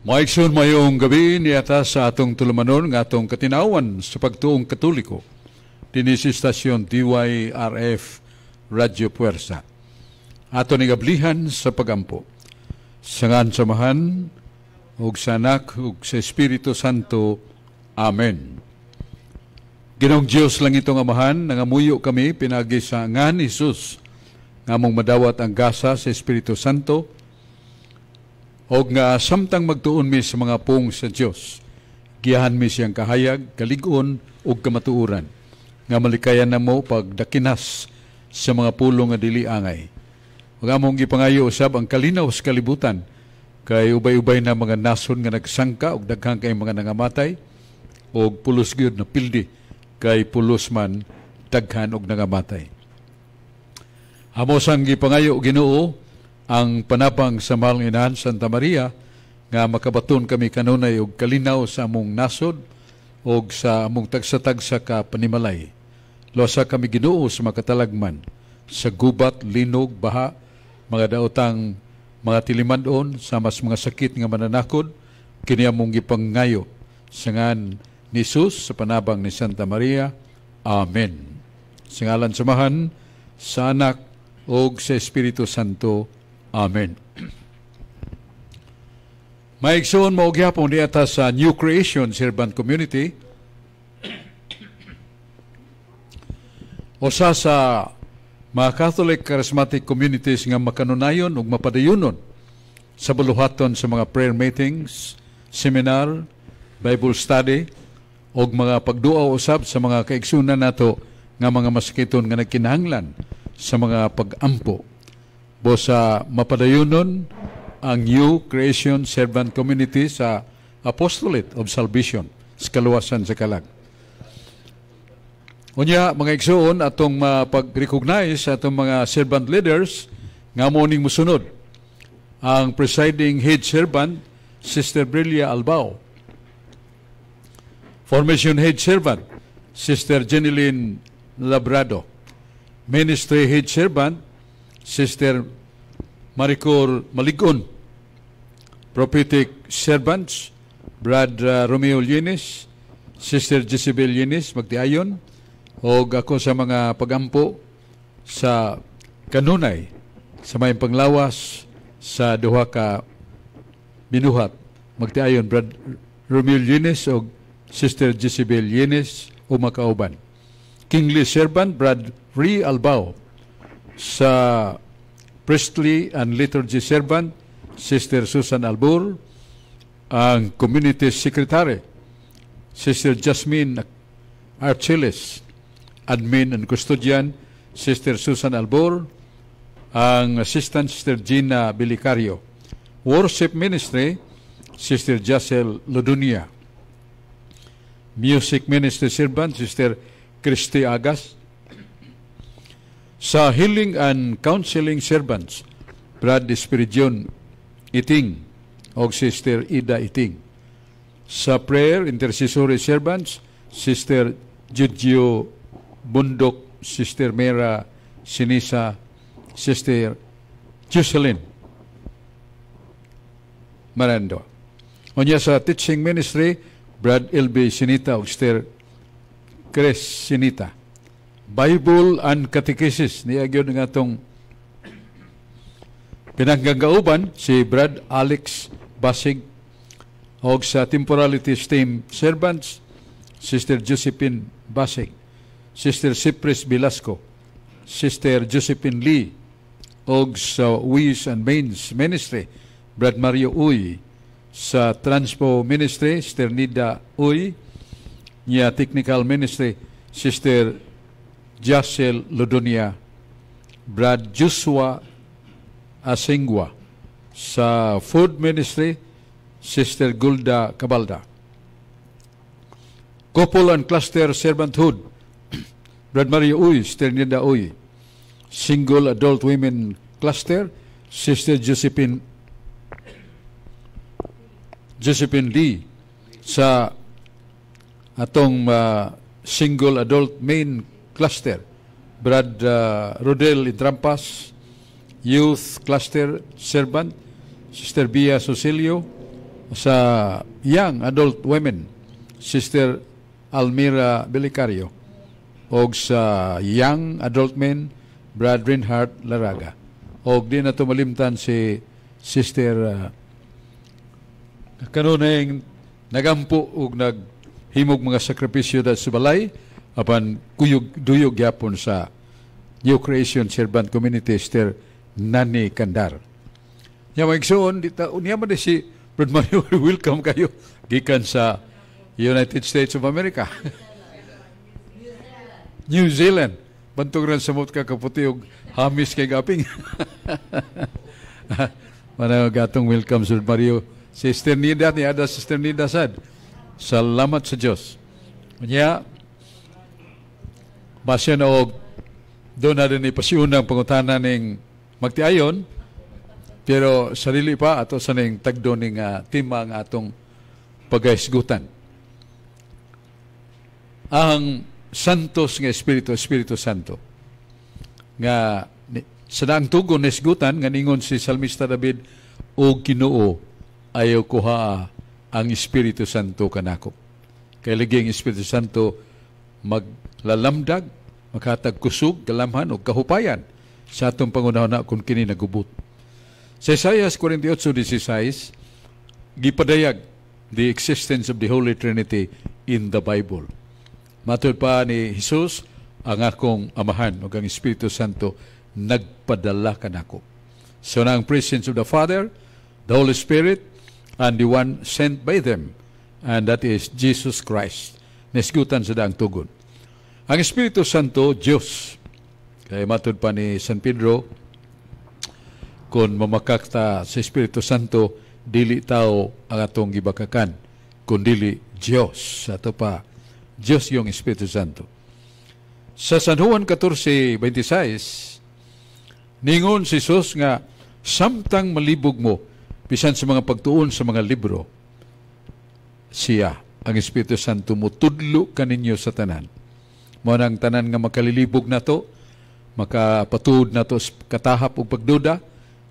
Maigsoon mayong gabi niyata sa atong tulumanon ng atong katinawan sa pagtuong katoliko. Dini sa istasyon DYRF Radio Puwersa. Ato ni gablihan sa pagampo. Sangan samahan, ug sa anak, ug sa Espiritu Santo. Amen. Ginoong Diyos lang itong amahan, nangamuyo kami pinagi sa ngan Isus, nga mong madawat ang gasa sa Espiritu Santo, o nga samtang magtuon mi sa mga pung sa Diyos, giyahan mi siyang kahayag, kaligon, o kamatuuran, nga malikayan na mo pagdakinas sa mga pulong nga dili angay. Huwag among gipangayo usab ang kalinaw sa kalibutan, kay ubay-ubay na mga nason nga nagsangka, o daghang kay mga nangamatay, o pulos gyud na pildi, kay pulos man daghan og nangamatay. Amos ang gipangayo Ginoo ang panapang sa mahal nga Inahan Santa Maria nga makabaton kami kanunay og kalinaw sa among nasod og sa among tagsa-tagsa ka panimalay. Losa kami Ginoo sa makatalagman sa gubat, linog, baha, mga daotang mga tilimandon sa mas mga sakit nga mananakod, kini among gipangayo sa ngan ni Jesus sa panabang ni Santa Maria. Amen. Sa ngalan samahan sa Anak og sa Espiritu Santo. Amen. Maigsoon mo gyapon diata sa New Creation Servant Community. Usa sa mga Catholic Charismatic Communities nga makanunayon ug mapadayunon sa buluhaton sa mga prayer meetings, seminar, Bible study ug mga pagduaw usab sa mga kaigsunan nato nga mga masakiton nga nagkinahanglan sa mga pag-ampo. Bosa mapadayunon ang New Creation Servant Community sa Apostolate of Salvation sa kaluwasan sa kalag. Unya, mga igsoon, atong pag-recognize atong mga servant leaders nga mo ning musunod. Ang presiding head servant, Sister Brilia Albao. Formation head servant, Sister Jeneline Labrado. Ministry head servant, Sister Maricor Maligon. Prophetic servants, Brad Romeo Llenes, Sister Jezebel Llenes, magtiayon, o ako sa mga pagampo sa kanunay sa may panglawas sa duha ka binuhat. Magtiayon, Brad Romeo Llenes o Sister Jezebel Llenes o makauban. Kingly servant, Brad Ree Albao. Sa Priestly and Liturgy servant, Sister Susan Albur. Ang Community Secretary, Sister Jasmine Archiles. Admin and Custodian, Sister Susan Albur. Ang Assistant, Sister Gina Bilicario. Worship Ministry, Sister Jacel Lodunia. Music Ministry servant, Sister Christy Agas. Sa Healing and Counseling Servants, Brad Espiridion Iting o Sister Ida Iting. Sa Prayer Intercessory Servants, Sister Giorgio Bundok, Sister Mera Sinisa, Sister Jocelyn Marando. Unya sa Teaching Ministry, Brad L.B. Sinita o Sister Chris Sinita. Bible and Catechesis niya gyud nga atong pinanggagauban si Brad Alex Basig og sa Temporality Team Servants, Sister Josephine Basig, Sister Cypress Velasco, Sister Josephine Lee, og sa Ways and Means Ministry, Brad Mario Uy, sa Transpo Ministry, Sister Nida Uy, niya Technical Ministry, Sister Jacel Lodonia, Brad Joshua Asingwa. Sa Food Ministry, Sister Gulda Cabalda. Couple and Cluster Servanthood, Brad Mario Uy, Sister Nida Uy. Single Adult Women Cluster, Sister Josephine Lee. Sa atong Single Adult Men Cluster, Brad Rodel Intrampas. Youth Cluster Servant, Sister Bia Sosilio. sa young adult women, Sister Almira Belicario, o sa young adult men, Brad Reinhardt Laraga. O di na tumalimtan si Sister kanunay nagampo o naghimog mga sakripisyo da sa balay, apan duyog yapon sa New Creation Servant Community, Sister Nani Kandar. Nya maigsoon unya man si Brad Mario, welcome kayo gikan sa United States of America. New Zealand. Bantog ran sa mot ka kaputi og hamis kay gaping. Mana gatong welcome Sir Mario. Sister Nida ni ada Sister Nida sad. Salamat sa Dios. Nya base na og do na din ipasiunang pangutana ning magtiayon, pero sarili pa ato sa ning tagdo ning tema nga atong pagahisgutan. Ang santos nga Espiritu Santo nga sa daang tugon na isgutan nga ningon si Salmista David, o Ginoo ayaw kuha ang Espiritu Santo kanako. Kay lagi ang Espiritu Santo maglalamdag, maghatag kusog, kalamhan o kahupayan sa atong pangunahon na kung kini nagubot. Sa Isaiah 48:16, gipadayag the existence of the Holy Trinity in the Bible. Matod pa ni Jesus, ang akong amahan o ang Espiritu Santo nagpadala kanako. So na ang presence of the Father, the Holy Spirit, and the one sent by them, and that is Jesus Christ. Nesgutan sa daang tugon. Ang Espiritu Santo, Diyos. Kaya matod pa ni San Pedro, kung mamakakta sa Espiritu Santo, dili tao ang atong gibakakan, kung dili Diyos. Ato pa, Diyos yung Espiritu Santo. Sa San Juan 14:26, ningon si Jesus nga, samtang malibog mo, bisan sa mga pagtuon sa mga libro, siya, ang Espiritu Santo mo, tudlo kaninyo sa tanan. Mo nang tanan nga makalilibog na to, makapatuod na to katahap o pagduda,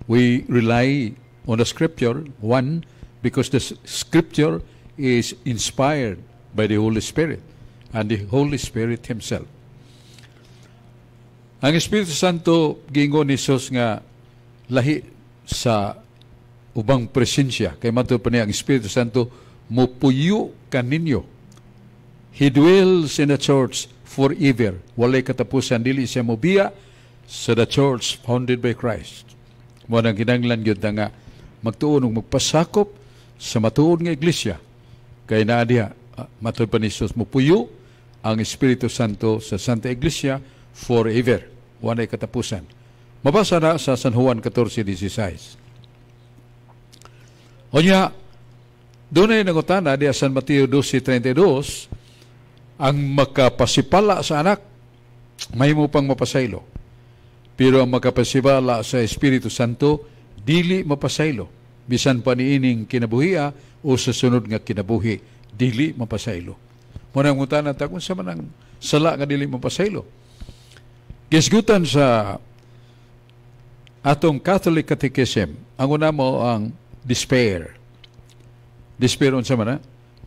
we rely on the Scripture, one, because the Scripture is inspired by the Holy Spirit and the Holy Spirit Himself. Ang Espiritu Santo, gingon ni Jesus nga lahi sa ubang presensya. Kaya matod pa niya, ang Espiritu Santo mupuyo kaninyo. He dwells in the church forever. Walay katapusan, dili siya mobiya sa the church founded by Christ. Mo nang kinahanglan gyud nga magtuon ug magpasakop sa matuod nga iglesia. Kay naa diha matod pa ni Jesus, mupuyo ang Espiritu Santo sa Santa Iglesia forever. Walay katapusan. Mabasa na sa San Juan 14:16. Onya, doon ay nangutana di San Mateo 12:32, ang makapasipala sa anak, may mo pang mapasaylo. Pero ang makapasipala sa Espiritu Santo, dili mapasaylo. Bisan pa niining kinabuhia o sa sunod nga kinabuhi, dili mapasaylo. Muna ang ngutana ta kung sa manang sala nga dili mapasaylo. Gisgutan sa atong Catholic Catechism, ang una mo ang despair. Despair unsa man na?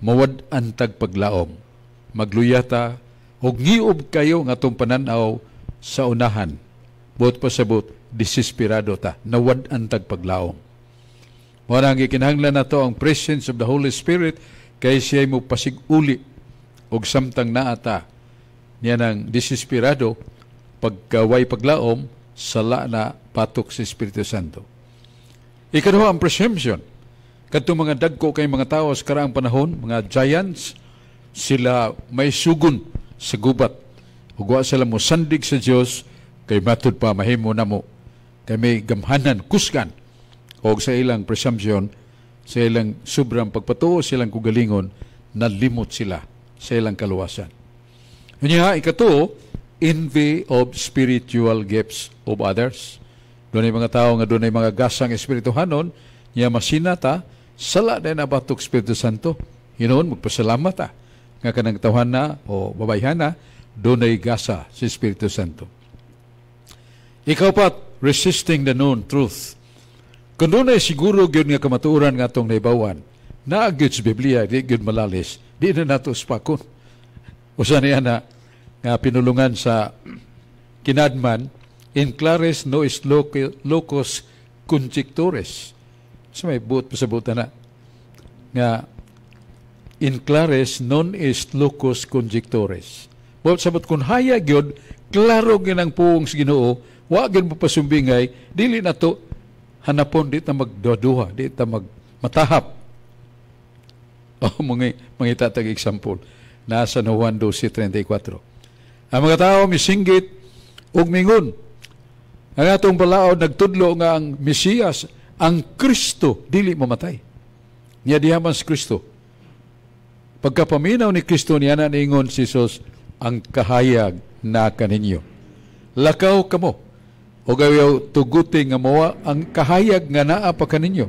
Mawad antag paglaom. Magluyata og ngiob kayo nga atong pananaw sa unahan. Buot pasabot, desesperado ta. Nawad antag paglaom. Muna ang gikinahanglan na to ang presence of the Holy Spirit kay siya mo pasiguli og samtang naata niya ng desesperado pagkaway paglaom sala na patok sa Espiritu Santo. Ikaduha ang presumption. Kadtong mga dagko kay mga tao sa karaang panahon, mga giants, sila may sugon sa gubat. Ug wa sila mo sandig sa Dios kay matud pa mahimo namo. Kay may gamhanan, kusgan og sa ilang presumption, sa ilang sobrang pagpatuo silang kugalingon, nalimot sila sa ilang kaluwasan. Unya ikato, envy of spiritual gifts of others. Doon ay mga tao nga doon ay mga gasang espirituhanon, niya masinata, sala na nabatok Espiritu Santo. Hinoon, magpasalamat nga kanang tawhan na o babayhan na, doon ay gasa si Espiritu Santo. Ikaw pat, resisting the known truth. Kung doon ay siguro yun nga kamatuuran nga itong naibawan, naagid sa Biblia, di gud malalis, di na nato spakon. Usa niya na nga pinulungan sa kinadman, in clares no is locus conjectores. So may buot pa sa buta na nga in clares non est locus conjectores. But sabot kung haya gyud klaro ginang puong sa Ginoo, wa gyud mo pasumbingay, dili na to hanapon, di ta magduha, di ta matahap. Mga itatag example nasa no Juan 12:34. Ang mga tao misinggit ug mingon, ang atong balaod nagtudlo nga ang Mesiyas, ang Kristo, dili mamatay. Niya dihaman si Kristo. Pagkapaminaw ni Kristo niya na niingon si Jesus, ang kahayag na kaninyo. Lakaw kamo, o gayaw tuguti nga mawa, ang kahayag nga naa pa kaninyo.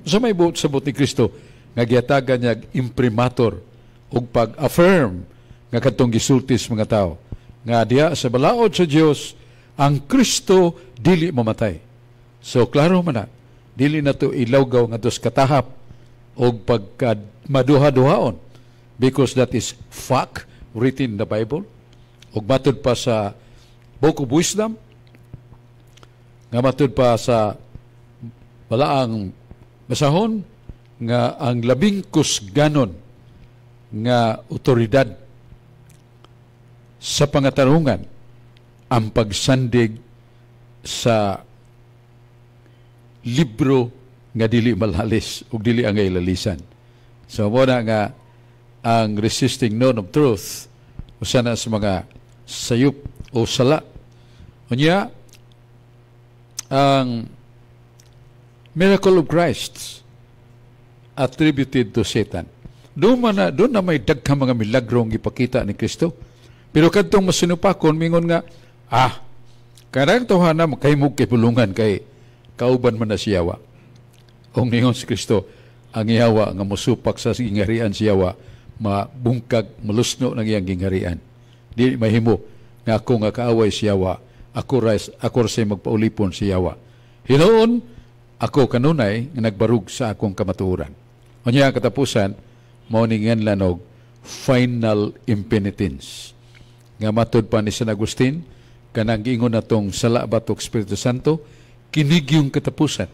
So may buot sabot ni Kristo, nga giyatagan niya imprimator, o pag-affirm, nga katong gisultis mga tao, nga diya sa balaod sa Dios ang Kristo dili mamatay. So klaro man na, dili na to ilawgaw nga dos katahap o pagka maduha-duhaon, because that is fact written in the Bible. O matod pa sa Book of Wisdom, nga matod pa sa balaang basahon, nga ang labing kusganon nga otoridad sa pangatarungan ang pagsandig sa libro nga dili malalis ug dili ang ilalisan. So mo na nga ang resisting known of truth usa na sa mga sayop o sala. Unya ang miracle of Christ attributed to Satan. Doon na may daghang mga milagro ang ipakita ni Kristo. Pero kadtong masinupakon, mingon nga, karang tawhana makahimog kay pulungan kay kauban man na siyawa. Kung ningon si Kristo, ang iyawa nga musupak sa gingharian siyawa, mabungkag, malusno ng iyang gingharian. Di mahimo nga ako nga kaaway siyawa, ako say magpaulipon siyawa. Hinoon, ako kanunay nga nagbarug sa akong kamatuoran. Unya katapusan, mauningan lanog, final impenitence. Nga matod pa ni San Agustin, kanang giingon natong sala batok Espiritu Santo, kinig yung katapusan.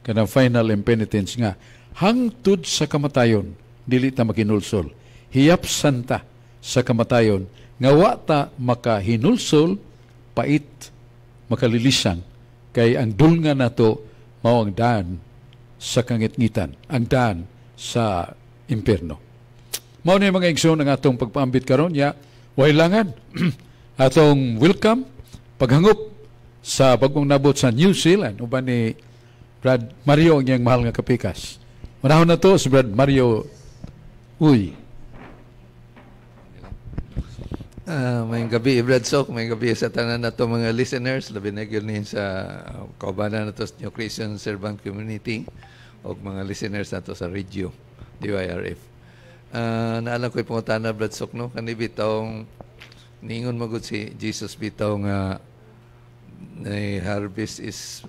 Kanang final impenitence nga, hangtod sa kamatayon, dili ta makinulsol. Hiyap santa sa kamatayon, nga wa ta makahinulsol, pait, makalilisan, kay ang dulnga nato mao ang daan sa kangitngitan, ang daan sa impierno. Mao ni mga igsoon ang atong pagpaambit karon ya, wailangan atong welcome paghangop sa bagong nabot sa New Zealand uban ni Brad Mario ang iyang mahal nga kapikas. Manahon na to si Brad Mario. Uy. May gabi, Brad Sok, may gabi sa tanan na to mga listeners, labi na yun sa kaubanan na to sa New Christian Servant Community o mga listeners na to sa radio, DYRF. Naalam ko yung pangutana, Brad Sok, no? Kani bitawng ningon magud si Jesus bitaw nga harvest is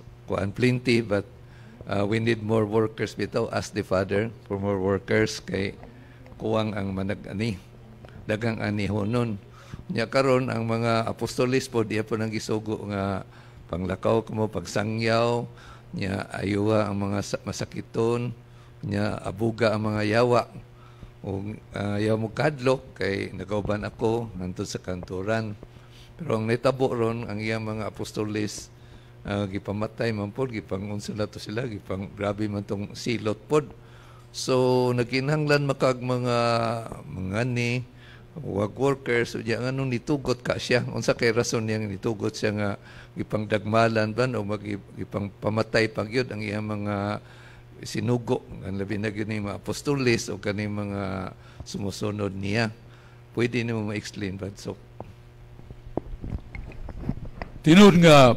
plenty, but we need more workers bitaw. Ask the Father for more workers kay kuwang ang manag-ani, dagang anihonon. Nya karon ang mga apostolis po diya po nang gisugo nga panglakaw kamo pagsangyaw, nya ayuwa ang mga masakiton, nya abuga ang mga yawa. O yaw mo kadlok kay nagauban ako nandun sa kanturan. Pero ang netabo ron ang iyang mga apostolis gipamatay man pod, gipangunsa to sila, gipang grabe man tong silot pod. So nagkinahanglan makag mga ni workers so diya nganong nitugot ka siya unsa kay rason niyang nitugot siya nga gipangdagmalan ban o gipang pamatay pagyud ang iyang mga sinugo ang labi na gyud ni mga apostolis o kani mga sumusunod niya. Pwede nimo ma-explain Brad Sok? Tinud nga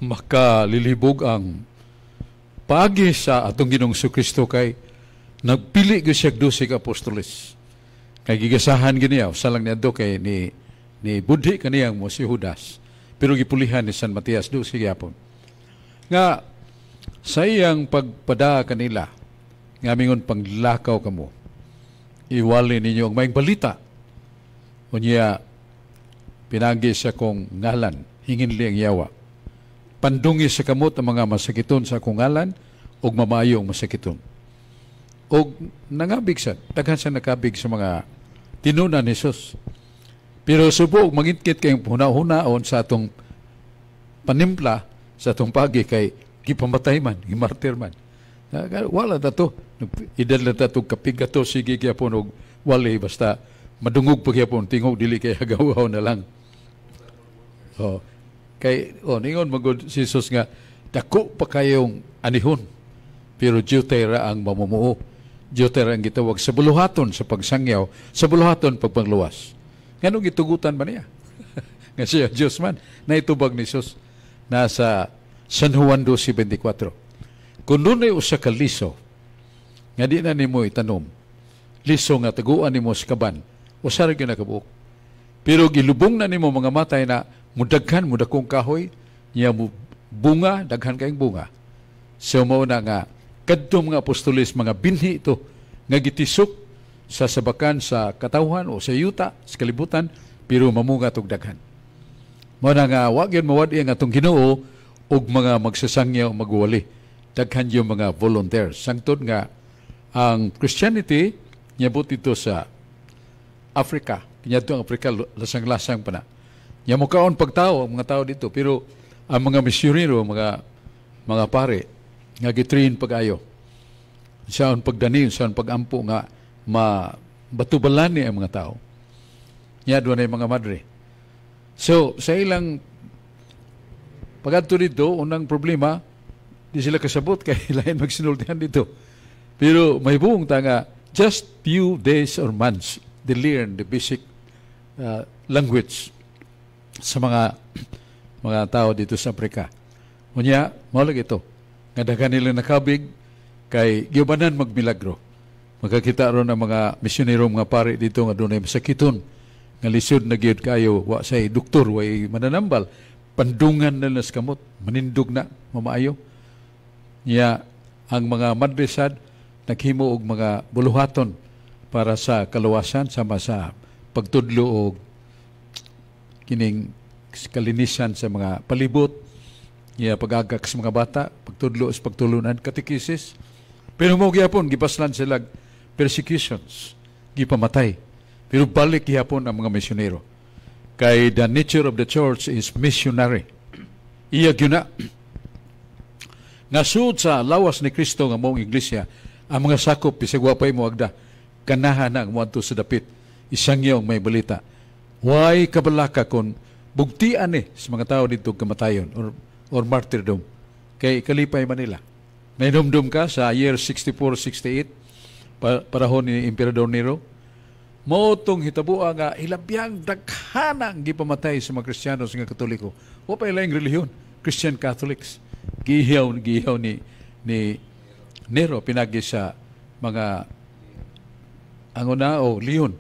makalilibog ang pagi sa atong Ginoong Kristo kay nagpili gyud siya 12 apostoles. Kay gigasahan giniya usa lang niadto kay ni budhi kaniyang mo si Judas. Pero gipulihan ni San Matias 12 gyapon. Nga sa iyang pagpada kanila nga mingon panglakaw kamo. Iwali ninyo ang maing balita. Unya, pinagi sa kong ngalan, hinginli ang yawa. Pandungi sa kamot ang mga masakiton sa akong ngalan, o mamayo ang masakiton. O nangabig sa, daghan sa nakabig sa mga tinunan ni Jesus. Pero subok, mangitkit kayong huna-hunaon sa atong panimpla, sa atong pagi kay gipamatay man, gimartir man. Wala na to. Idal na to kapigato, sige kaya po og wali, basta madungog pa kaya po, tingog, dili kaya gawaw na lang. Ningon magod si Jesus nga, dako pa kayong anihon, pero Diyotera ang mamumuo. Diyotera ang gitawag sa buluhaton sa pagsangyaw, sa buluhaton pagpangluwas. Ganong gitugutan ba niya? Nga siya, Diyos man, na itubag ni Jesus, nasa San Juan 12:24. Kung nun ay usa ka liso, nga di na nimo itanom, liso nga taguan nimo sa kaban, usa ra gyud nakabuok. Pero gilubong na nimo mga matay na mudaghan, mudakong kahoy, niya mo bunga, daghan kayong bunga. So mao na nga, kadtong mga apostoles, mga binhi ito, nga gitisok sa sabakan sa katawhan o sa yuta, sa kalibutan, pero mamunga og daghan. Mao na nga, wag yun mawadi ang atong Ginoo og mga magsasangyaw magwali. Daghan yung mga volunteers. Sangtod nga, ang Christianity, nyabot ito sa Africa. Kanyadto ang Africa, lasang-lasang pa na. Nyamukaon pagtao, ang mga tao dito. Pero ang mga misyonero, mga pare, nga gitrain pag-ayo. Saan pagdani, saan pagampo nga batubalan niya ang mga tao. Niya doon ay mga madre. So, sa ilang pag-adto dito, unang problema, di sila kasabot kay lain magsinultihan dito. Pero may buong tanga, just few days or months, they learn the basic language sa mga tao dito sa Africa. Unya, malag ito. Nga daghan nila nakabig kay gibanan magmilagro. Magkakita ron ang mga misyonero, mga pare dito nga doon ay masakiton. Nga lisod na giyod kayo, wa say doktor, way mananambal. Pandungan na nas kamot, manindog na, mamaayo. Niya, ang mga madresad, naghimo og mga buluhaton para sa kaluwasan, sama sa pagtudlo o kining kalinisan sa mga palibot, niya pag-agak sa mga bata, pagtudlo sa pagtulunan, katikisis. Pero mo gihapon, gipaslan sila persecutions, gipamatay. Pero balik gihapon ang mga misyonero. Kay the nature of the church is missionary. Iya gyud na. Nasud sa lawas ni Kristo nga mong iglesia, ang mga sakop, bisagwa pa'y mo agda, kanahan na ang muadto sa dapit, isangyaw may balita. Way kabalaka kon bugtian sa mga tao dito kamatayon or martyrdom kay kalipay Manila. Nainumdum ka sa year 64-68 parahon ni Emperador Nero. Motong hitabua nga ilabiyang daghanang gipamatay sa mga Kristiyano sa mga Katoliko. O pa ilang relihiyon, Christian Catholics. Gihiyaw ni Nero pinagi sa mga anguna o leon.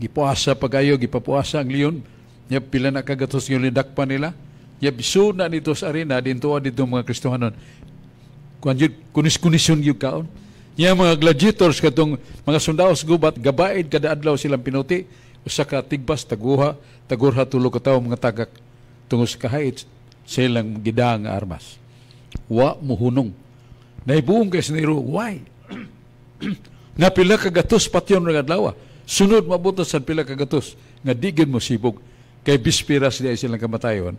Gipuasa pagayo, gipapuasa ang leon. Niya pila na kagatos yung lidakpa nila. Niya biso na nito sa arena, dintuwa dito mga Kristohanon. Kunis-kunisyon yung kaon. Niya mga gladiators, katong mga sundaos gubat, gabaid kada adlaw silang pinuti, usa ka tigbas, tagurha tulo ka tao mga tagak, tungos kahit silang gidang armas. Wa muhunong. Naibuong kay Nero, why? Nga pila kagatos patyon ng adlaw. Sunod mabutos sa pila kagatos, nga digin mo sibog, kay bispiras di ay silang kamatayon,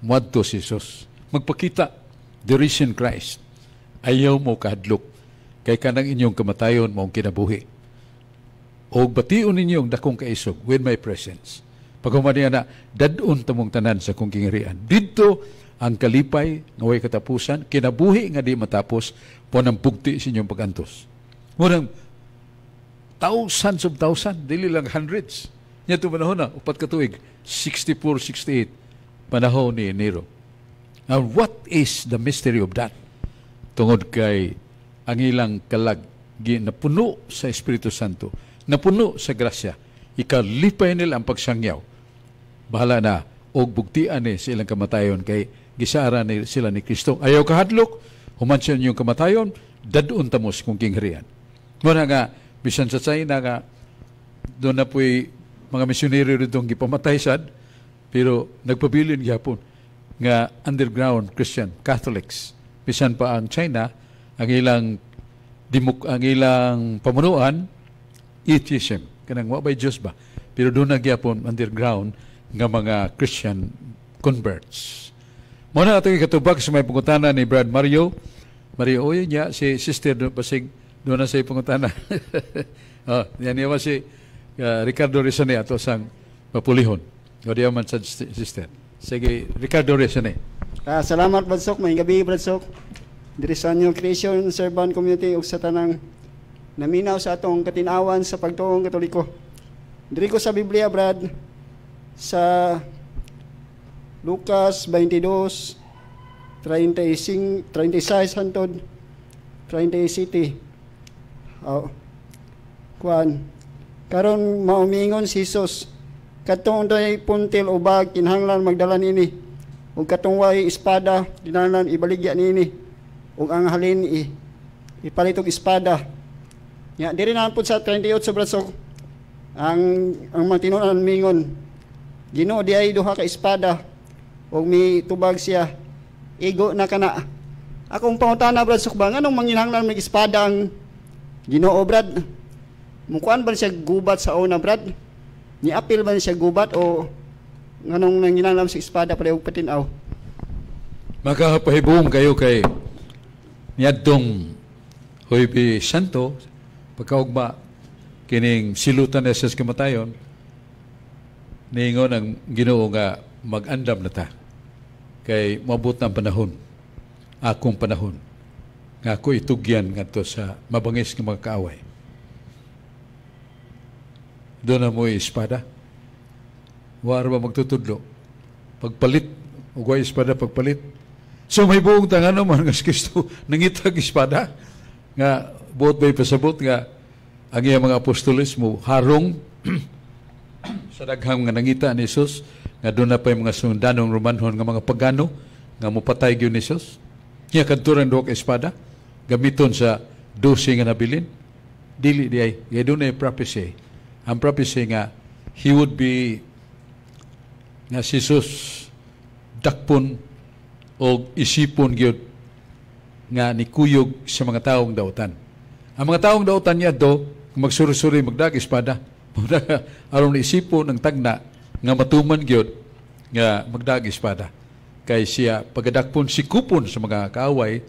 muadto si Jesus. Magpakita, the risen Christ. Ayaw mo kahadlok, kay kanang inyong kamatayon mong kinabuhi. O bation ninyong dakong kaisog with my presence. Pagkumaniya na, dadun tamong tanan sa kong kingirian. Dito ang kalipay, ngaway katapusan, kinabuhi nga di matapos, po ng bugti sa inyong pagantos. Munang, thousands of thousands, dili lang hundreds. Niya ito panahon na, upat katuig, 64-68, panahon ni Nero. Now, what is the mystery of that? Tungod kay ang ilang kalag, napuno sa Espiritu Santo, napuno sa grasya, ikalipay nila ang pagsangyaw. Bahala na, og bugtian sa ilang kamatayon kay gisara sila ni Kristo. Ayaw kahadlok, human siya niyong kamatayon, dadun tamos kung kingharian. Muna nga, bisan sa China nga, doon na po'y mga misyonero rin gipamatay sad, pero nagpabilin gyapon nga underground Christian Catholics. Bisan pa ang China, ang ilang pamunuan, atheism. Kanang wabay Diyos ba? Pero doon na gyapon underground nga mga Christian converts. Muna atong ikatubag sa may pangutana ni Brad Mario. Mario, oy niya, si sister basig doon na sa pangutana. Yan niya si Ricardo Resane ato sang mapulihon. O diya man sa sister. Sige, Ricardo Resane. Salamat, Bradsok. May gabi, Bradsok. Diri sa New Creation Servant Community ug sa tanang naminaw sa atong katinawan sa pagtuong Katoliko. Diri ko sa Biblia, Brad, sa Lucas 22, 36 hangtod 37. Karon maumingon si Jesus, katong day puntil o bag kinahanglan magdala nini, ug katong way espada kinahanglan ibaligya nini, ug ang halin ipalit og espada. Ya, diri na pud sa 38 sa Bradsok, ang mga tinunan mingon, Ginoo di ay duha ka espada, ug mi tubag siya, igo na kana. Akong pangutana, Bradsok, ba nganong manginahanglan mig espada ang Ginoo, Brad? Mukuan ba siya gubat sa una, Brad? Ni-apil ba siya gubat o nganong nanginahanglan sa espada para og patinaw? Makapahibong kayo kay niadtong Huwebe Santo, pagkaugma kining silutan na sa kamatayon, niingon ang Ginoo nga mag-andam na ta kay mabot ng panahon, akong panahon, nga ako itugyan nga to sa mabangis ng mga kaaway. Doon na mo espada. War ba magtutudlo? Pagpalit, ugwa espada pagpalit. So may buong tangan naman nga si Kristo nangitag espada nga buot ba'y pasabot nga ang iyang mga apostoles mo harong sa daghang nga nangita ni Jesus nga doon na pa yung mga sundanong Romanhon nga mga pagano nga mupatay gyud ni Jesus. Niya kadturan do ka espada gamiton sa 12 nga nabilin. Dili di ay doon na prophecy. Ang prophecy nga he would be nga si Jesus dakpon o isipon gyud nga nikuyog sa mga taong dautan. Ang mga taong dautan niya do magsuri-suri magdag espada. Aron isipon ang tagna nga matuman gyud nga magdag espada. Kay siya pagadakpon sikupon sa mga kaaway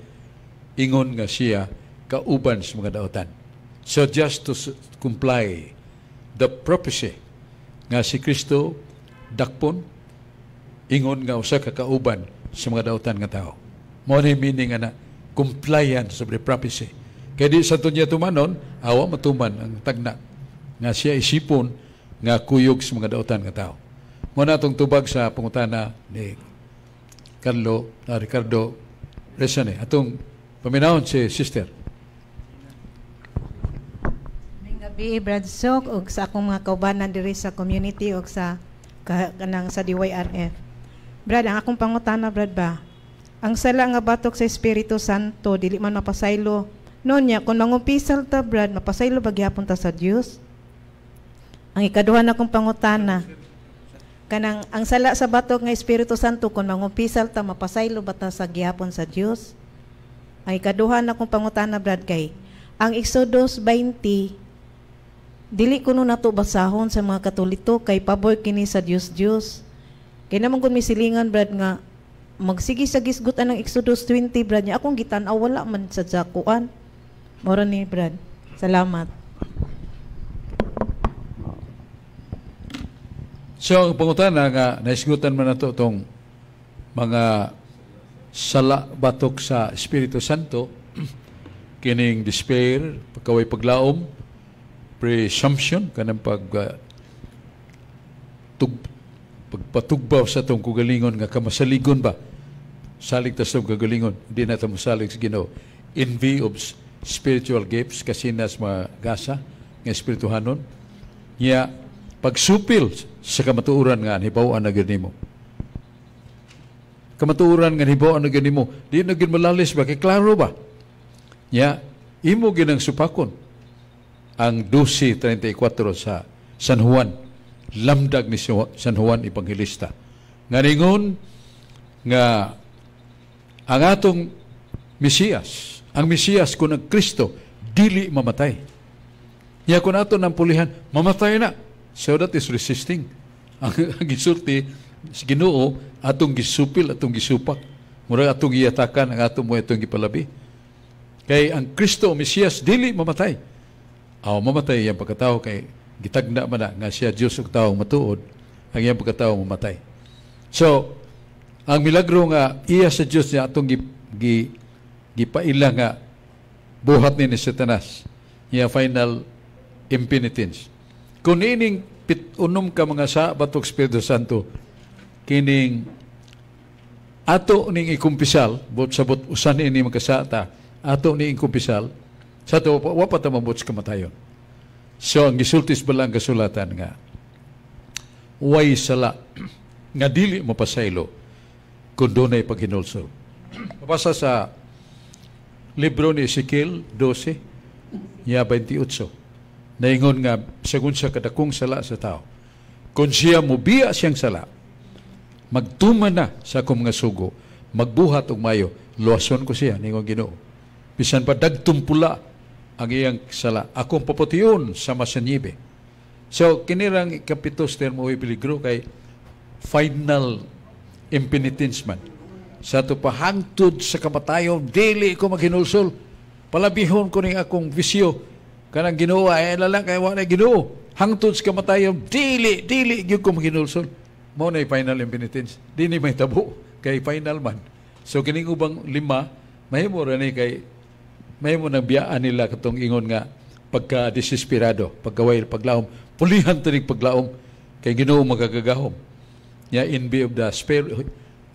ingon nga siya kauban sa mga dautan. So just to comply the prophecy nga si Kristo dakpon ingon nga usa ka kauban sa mga dautan nga tao. Mao ni meaning ana compliance of the prophecy. Kaya di sa niya tumanon, awa matuman ang tagna nga siya isipon nga kuyog sa mga dautan nga tao. Muna itong tubag sa pangutana ni Ricardo Resane. Atong paminahon si sister. May gabi, Bradsok, o sa akong mga kaubanan diri sa community o sa kanang sa DYRF. Brad, ang akong pangutana, Brad, ba? Ang sala nga batok sa Espiritu Santo, dili man mapasaylo. Noon niya, kung mangumpisal ta, Brad, mapasaylo ba gyapon ta sa Dios? Ang ikaduha na kong pangutana, kanang ang sala sa batok nga Espiritu Santo, kung mangumpisal ta, mapasaylo ba ta sa gyapon sa Dios? Ang ikaduha na kong pangutana, Brad, kay ang Exodus 20, dili kuno nato basahon sa mga Katoliko kay paboy kini sa Dios. Kaya naman kung misilingan, Brad, nga magsigi sa gisgutan ng Exodus 20, Brad, niya akong gitanaw, wala man sa jakuan. Mora ni, Brad. Salamat. So, ang pangutana nga, naisgutan man na ito itong mga sala batok sa Espiritu Santo, kining despair, pagkaway paglaom, presumption, kanang pagpatugbaw sa itong kugalingon nga kamasaligon ba? Salig tas itong kagalingon, hindi na ito masalig sa Ginoo. Envy of spiritual gifts, kasi nas mga gasa, nga espirituhanon. Niya, pagsupil sa kamatuuran nga, hibawaan na ganimo. Kamatuuran nga hibawaan na ganimo, di na malalis ba? Kay klaro ba? Nya imo ginang supakon ang 12:34 sa San Juan, lamdag ni San Juan Evangelista. Nga ningon nga ang atong Mesiyas, ang Mesiyas kun ang Kristo dili mamatay. Nya kun ato nang pulihan, mamatay na. So that is resisting. Ang gisulti sa Ginoo atong gisupil, atong gisupak. Murag atong giyatakan ang atong mo atong gipalabi. Kay ang Kristo o Mesiyas dili mamatay. Mamatay ang pagkatao kay gitagna man na nga siya Dios ug tawo matuod, ang iyang pagkatao mamatay. So ang milagro nga iya sa Dios niya atong gipaila nga buhat ni Satanas, iya final impenitence. Kung ining unom ka mga sa batok Espiritu Santo, kining ato ning ikumpisal, bot sabot usan ini magkasata, ato ning ikumpisal, sa to wa pa ta mabuts kamatayon. So ang gisultis balang kasulatan nga way sala nga dili mapasaylo kung dunay paghinulsol. Mabasa sa libro ni Ezekiel 12, 28. Naingon nga sagun sa kadakong sala sa tao, kung siya mubiya siyang sala, magtuman na sa akong mga sugo, magbuhat og mayo, luwason ko siya, ningon Ginoo. Bisan pa dagtumpula ang iyang sala, akong paputiyon sa masanyibe. So kinirang ikapitos termo ay peligro kay final impenitence man. Sa ito pahangtod sa kamatayon, dili ko maghinulsol, palabihon ko ning akong visyo, kanang Ginoo ay lalang kay wala Ginoo, hangtod sa kamatayon, dili gyud ko maghinulsol. Mao na final impenitence. Dili may tabo kay final man. So kining ubang lima mahimo ra ni kay mahimo nang biyaan nila katong ingon nga pagka desesperado, pagkaway paglaom, pulihan tanig paglaom kay Ginoo magagagahom. Ya in view of the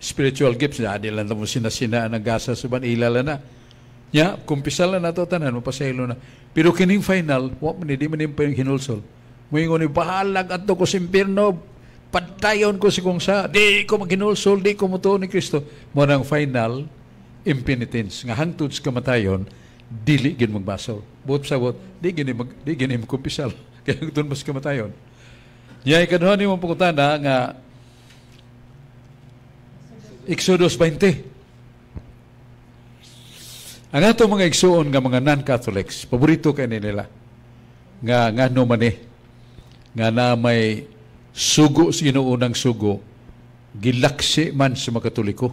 spiritual gifts na nila na mo sinasina ang gasa suban ilala na. Ya kumpisal na nato tanan mapasaylo na. Pero kining final, wa man di man yung hinulsol. Moingon ni bahalag adto ko sa impierno, padayon ko si kung sa, di ko maghinulsol, di ko mutuo ni Kristo. Mo nang final impenitence nga hangtod sa kamatayon, dili gin magbasol. Buot sa buot, di gini magkumpisal. Kaya hangtod mas kamatayon. Nya ikaduha ni mo pagkutana nga Exodus 20. Ang ato mga igsuon nga mga non-Catholics, paborito kay nila nga ngano man nga na may sugo sa inuunang sugo, gilaksi man sa mga Katoliko.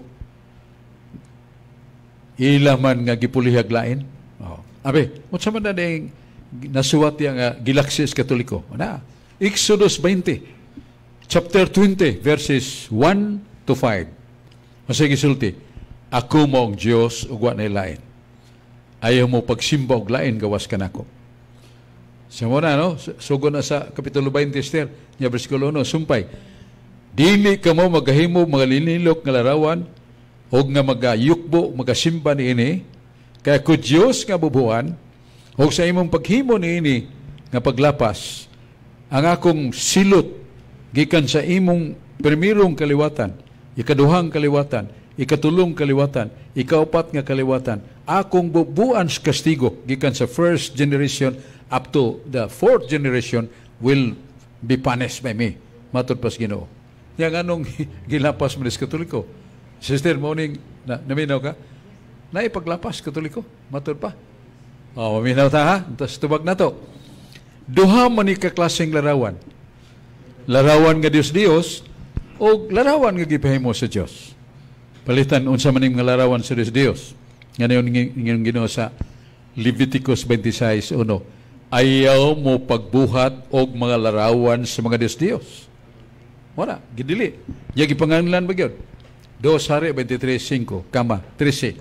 Ila man nga gipulihag lain. Abe, unsa man na ding nasuwat nga gilaksi sa Katoliko? Na, Exodus 20, chapter 20, verses 1 to 5. Masay gisulti, ako mo ang Diyos ug wa nay lain. Ayaw mo pagsimba og lain gawas kanako. Sa mo na, no? Sugo na sa Kapitulo 20, Esther, niya versikulo 1, sumpay, dili ka mo magahimo mga linilok nga larawan o nga magayukbo, magasimba ni ini, kaya ko Diyos nga bubuan, o sa imong paghimo ni ini nga paglapas, ang akong silot, gikan sa imong primirong kaliwatan, ikaduhang kaliwatan, ikatulong kaliwatan, ikaupat nga kaliwatan, akong bubuan sa kastigo gikan sa first generation up to the fourth generation will be punished by me. Matod pas Ginoo. Yang anong gilapas mo sa Katoliko? Sister, morning, naminaw ka? Naipaglapas Katoliko? Matod pa? Maminaw ta ha? Tapos tubag na to. Duha man ikaklaseng larawan. Larawan nga Dios o larawan nga gipahimo sa Dios. Palitan unsa maning mga larawan sa Dios. Ngayon ng Ginoo sa Leviticus 26:1. Ayaw mo pagbuhat og mga larawan sa mga Dios. Wala, gidili. Yagi panganlan ba gyud? 2 Hari 23:5, kama 13.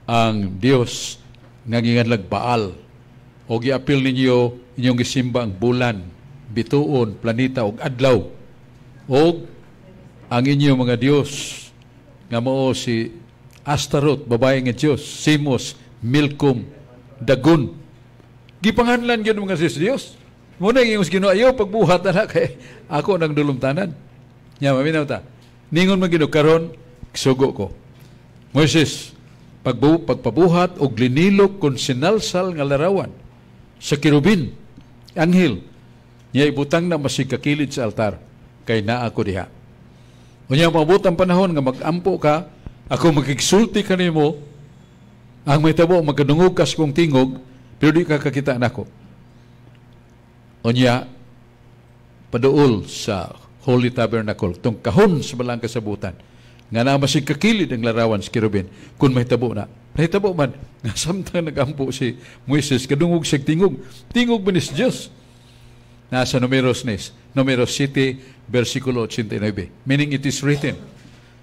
Ang Dios nga ginganlag Baal. O giapil ninyo inyong gisimba ang bulan, bituon, planeta ug adlaw. O ang inyong mga Dios nga mao si Astaroth, babae nga Diyos, Simos, Milkom, Dagon. Gipanganlan yun mga Diyos. Muna yung Ginoo, ayaw pagbuhat na kay ako nang dulumtanan. Nya, maminaw ta. Ningon man Ginoo karon sugo ko. Moses, pagpabuhat og linilok kon sinalsal nga larawan sa kirubin, anghel, niya ibutang na masigkakilid sa altar, kay naa ako diha. Unya maabot ang panahon nga magampo ka, ako magigsulti kanimo, ang may tabo magkadungog kas kong tingog, pero di ka kakita nako. Unya paduol sa Holy Tabernacle, tong kahon sa balang kasabutan, nga na masigkakilid ang larawan sa kirubin, kung may tabo na. May tabo man, nga samtang nagampo si Moises, kadungog siya tingog man is Diyos. Nasa Numeros 7, versikulo 89. Meaning it is written.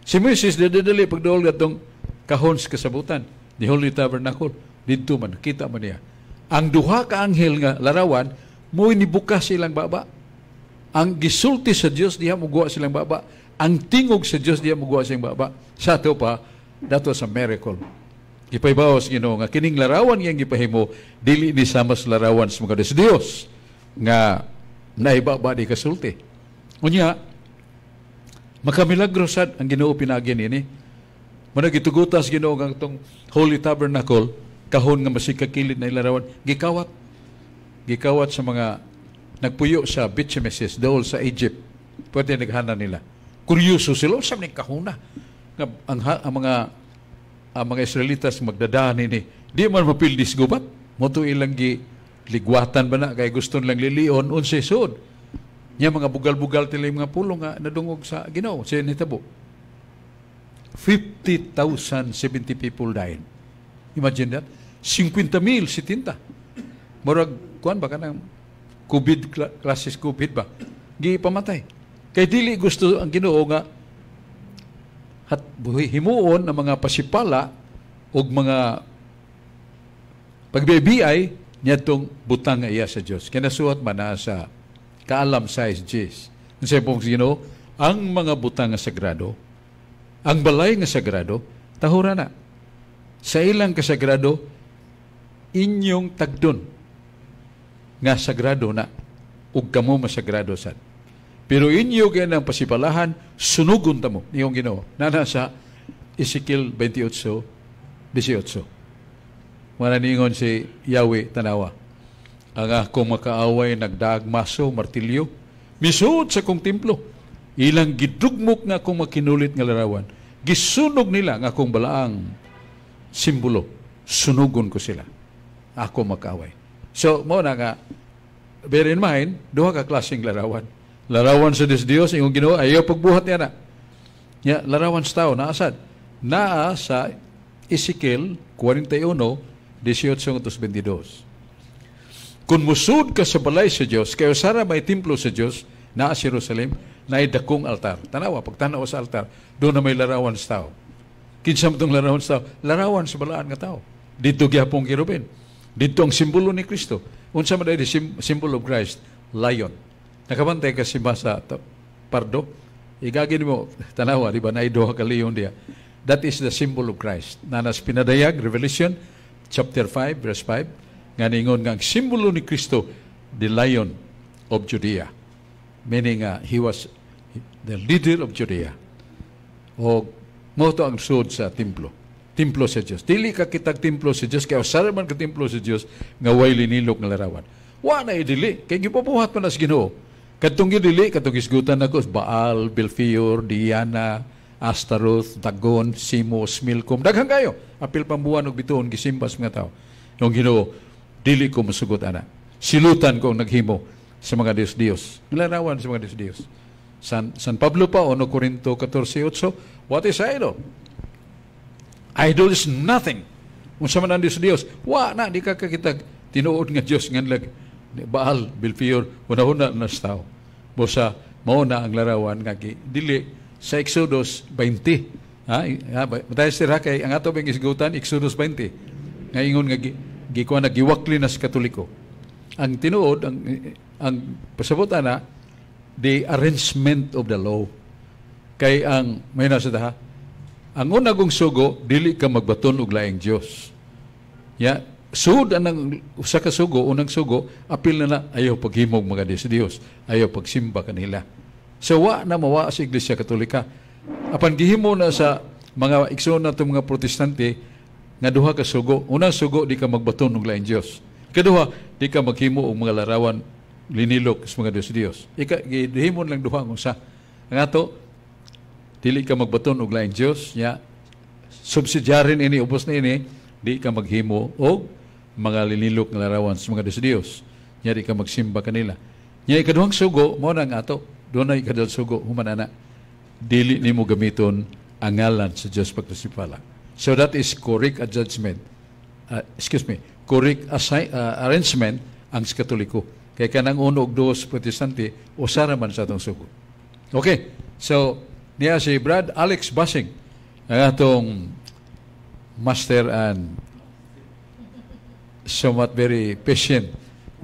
Si Moises, dadali pagdool gatong kahon sa kasabutan, the Holy Tabernacle, dito man, kita man niya. Ang duha ka anghel nga larawan, mo inibukas silang baba. Ang gisulti sa Diyos, diha muguwa silang baba. Ang tingog sa Diyos, diha muguwa silang baba. Sa ato pa, dato sa miracle. Ipaibawas Ginoo nga kining larawan yang gipahimo, dili ni sama sa larawan sa mga Diyos nga naibaba di kasulti. Unya, makamilagro sad ang Ginoo pinagin ini. Managitugutas Ginoo nga itong Holy Tabernacle, kahon nga masigkakilid na ilarawan, gikawat sa mga nagpuyo sa Bethshemeses, dool sa Egypt. Pwede naghana nila. Kuryoso sila, saan ni kahuna? Ang mga Israelitas magdadaan ini, di man mapildis gubat. Moto ilang ligwatan ba na, kaya gusto nilang lilion, unsay sud. Nya mga bugal-bugal tila yung mga pulong nga nadungog sa Ginoo, sa nitabo. 50,070 people died. Imagine that. 50,000 sitinta. Murag, kuan ba ka ng COVID, classes COVID ba? Gipamatay. Kaya dili gusto ang Ginoo nga himuon ang mga pasipala o mga pagbibiyay niya itong butang nga iya sa Diyos. Kinasuot man na sa kaalam size Gs. Kasi pong Ginoo, ang mga butang nga sagrado, ang balay nga sagrado, tahura na. Sa ilang kasagrado, inyong tagdon nga sagrado na ug kamo masagrado sad. Pero inyo ganang pasipalahan, sunugon tamo niyong Ginoo. Nana sa Ezekiel 28:18. Wala ningon si Yahweh tanawa. Ang akong makaaway nagdagmaso, martilyo, misuod sa kong templo. Ilang gidugmok nga akong makinulit nga larawan. Gisunog nila nga akong balaang simbolo. Sunugon ko sila. Ako makaaway. So, mo na nga, bear in mind, duha ka klaseng larawan. Larawan sa Diyos, yung Ginoo, ayaw pagbuhat niya na. Ya, larawan sa tao, naasad. Naa sa Ezekiel 41:18-22. Kung musud ka sa balay sa Diyos, kayo sara may templo sa Diyos, naa sa Jerusalem, na dakong altar. Tanawa, pagtanaw sa altar, doon na may larawan sa tao. Kinsam itong larawan sa tao? Larawan sa balaan nga tao. Dito gyapong kirubin. Dito ang simbolo ni Kristo. Unsa man di symbol of Christ? Lion. Nakabantay ka si Masa Pardo. Igagin mo, tanawa, di ba, naidoha ka liyon diya. That is the symbol of Christ. Nanas pinadayag, Revelation, chapter 5, verse 5, nga ningon nga ang simbolo ni Kristo, the Lion of Judea. Meaning, he was the leader of Judea. O, moto ang sud sa templo. Templo sa Diyos. Dili ka kitag templo sa Diyos, kaya saraman ka templo sa Diyos, nga way linilok nga larawan. Wa na idili, kaya gipabuhat pa na sa Ginoo. Katong gidili, katong isgutan ako, Baal, Belfior, Diana, Astaroth, Dagon, Simos, Milcom, daghang kayo. Apil pambuhan og bituon, gisimbas mga tao. Yung Ginoo, dili ko masugot ana. Silutan ko naghimo sa mga Diyos-Diyos. Nilarawan sa mga Diyos-Diyos. San Pablo pa, 1 Corinto 14:8, what is idol? Idol is nothing. Kung sa man ang Diyos-Diyos, na, di ka kakitag tinuod nga Diyos nga lag Baal, Belfior, una-una na sa tao. Bosa, mauna ang larawan nga dili sa Exodus 20. Matay sira kay ang ato bang isgutan, Exodus 20. Nga ingon nga gikuha na giwakli na sa Katoliko. Ang tinuod, ang pasabutan na, the arrangement of the law. Kay ang, may nasa taha, ang unagong sugo, dili ka magbaton og laing Diyos. Sud anang usa ka sugo, unang sugo, apil na ayaw paghimog mga Diyos, ayaw pagsimba kanila. So na mawa sa Iglesia Katolika. Apan gihimo na sa mga igsoon na itong mga protestante, nga duha ka sugo. Unang sugo, di ka magbaton og lain Dios. Kaduha, di ka maghimo og mga larawan linilok sa mga Dios. Gihimon lang duha kung sa. Ang ato, dili ka magbaton og lain Dios, nya subsidyarin ini ubos na ini, di ka maghimo og mga linilok nga larawan sa mga Dios. Nya di ka magsimba kanila. Nya ikaduhang sugo mo nang ato, dunay kadal sugo human ana. Dili nimo gamiton ang ngalan sa Dios pagpasipala. So that is correct judgment. Correct arrangement ang sa Katoliko. Kaya kanang uno og dos Protestante usara man sa atong sugo. Okay. So niya si Brad Alex Basing ang atong master and somewhat very patient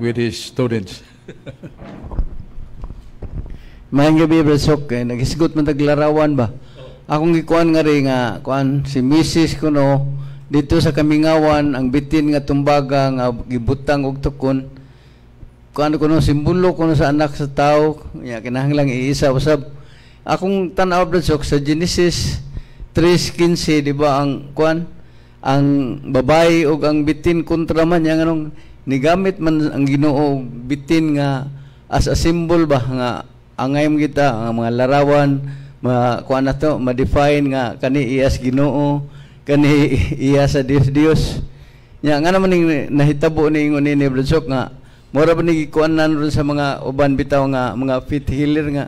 with his students. Maayong gabi, Brad Sok. Nagisgot man taglarawan ba? Akong gikuan nga rin nga, kuan, si Mrs. kuno, dito sa Kamingawan, ang bitin nga tumbaga, nga gibutang og tukon, kuan kuno, simbolo kuno sa anak sa tao, kinahanglang iisa, usab. Akong tanaw, Brad Sok, sa Genesis 3:15, di ba, ang kuan, ang babae o ang bitin kontra man, yang anong, nigamit man ang Ginoo bitin nga, as a symbol ba, nga, angay mo kita, ang mga larawan, kuan na to, ma-define nga, kani iyas Ginoo, kani iya sa Dios. Nga naman yung nahitabo ni ingon ni Brad Sok nga, mura ba ni kuan na ron sa mga uban bitaw nga, mga faith healer nga,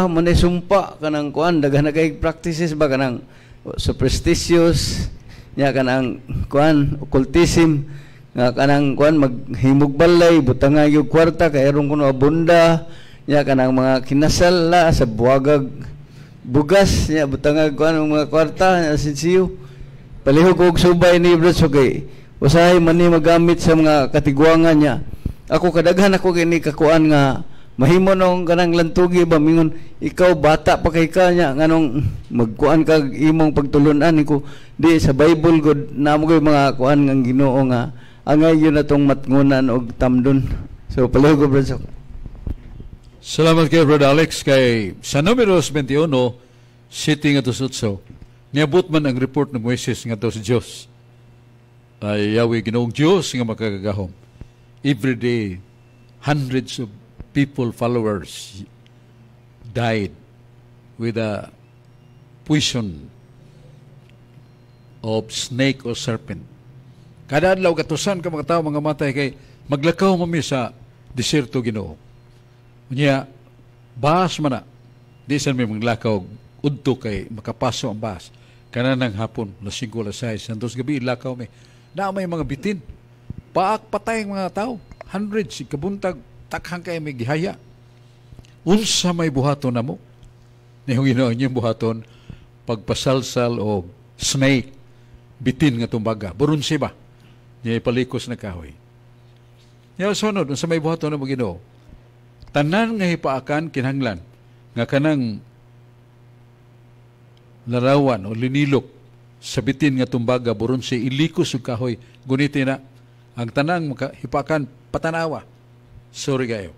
manay sumpa, kanang kuan, daghan na kay practices ba, kanang superstitious, nga kanang kuan, occultism, nga kanang kuan, maghimog balay, butangay yung kwarta, kayarong kuno abunda, nya kanang mga kinasal la sa buwagag bugas nya butangag kuan mga kwarta sinsiyo palihog og subay ni Brad Sok kay usahay man ni magamit sa mga katigwangan niya. Ako kadaghan ako kini kakuan nga mahimo nung kanang lantugi ba mingon ikaw bata pa kay ka nya nganong magkuan kag imong pagtulunan ko di sa Bible god namo koy mga kuan nga Ginoo nga angay yun atong matngunan og tamdon. So palihog og Brad Sok. Salamat kay Brother Alex. Kay sa Números 21, sitting nga to sutso, niabot man ang report ng Moises nga to sa Diyos. Ay Yahweh Ginoong Diyos nga makagagahom. Every day, hundreds of people, followers, died with a poison of snake or serpent. Kada adlaw katusan ka mga tao mga matay kay maglakaw mami sa desierto Ginoo. Unya, bahas man na. Di saan may maglakaw, udto kay makapaso ang bahas. Kananang hapon, alas 5, alas 6, santos gabi, lakaw may. Na may mga bitin. Paak patay ang mga tao. Hundreds, kabuntag, takhang kay may gihaya. Unsa may buhaton na mo? Niyong ginoon yung buhaton, pagpasalsal o snake, bitin nga tumbaga. Burunsi ba? Niya ipalikos na kahoy. Niya sunod, unsa may buhaton na mo Ginoo? Tanan nga hipaakan kinahanglan nga kanang larawan o linilok sa bitin nga tumbaga buron si ilikos ug kahoy guniti na ang tanang hipaakan patanawa. Sorry kayo.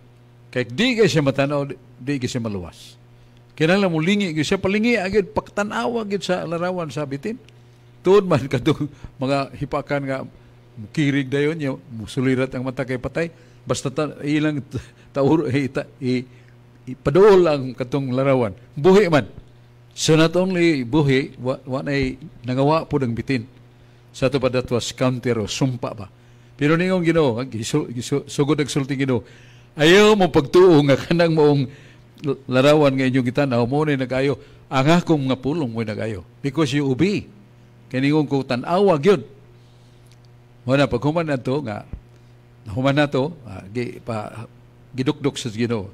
Kay di kay siya matanaw, di kay siya maluwas. Kinahanglan mo lingi gyud siya palingi agad pagtanawa gyud sa larawan sa bitin. Tuod man kadtong mga hipaakan nga kirig dayon niya musulirat ang mata kay patay. Basta ilang ipaduol ang katong larawan. Buhi man. So not only buhi, wanay nangawa po ng bitin. Sa ito pa that was counter o sumpa ba. Pero ningong Ginoo, sugod nagsulti Ginoo, ayaw mo pagtuo nga kanang moong larawan nga inyong gitanaw, mo na nag-ayo, ang akong nga pulong mo nag-ayo. Because you obey. Kaya ningong ko tanawag yun. Wala, pag human na to nga, human na to, gidukdok sa Ginoo,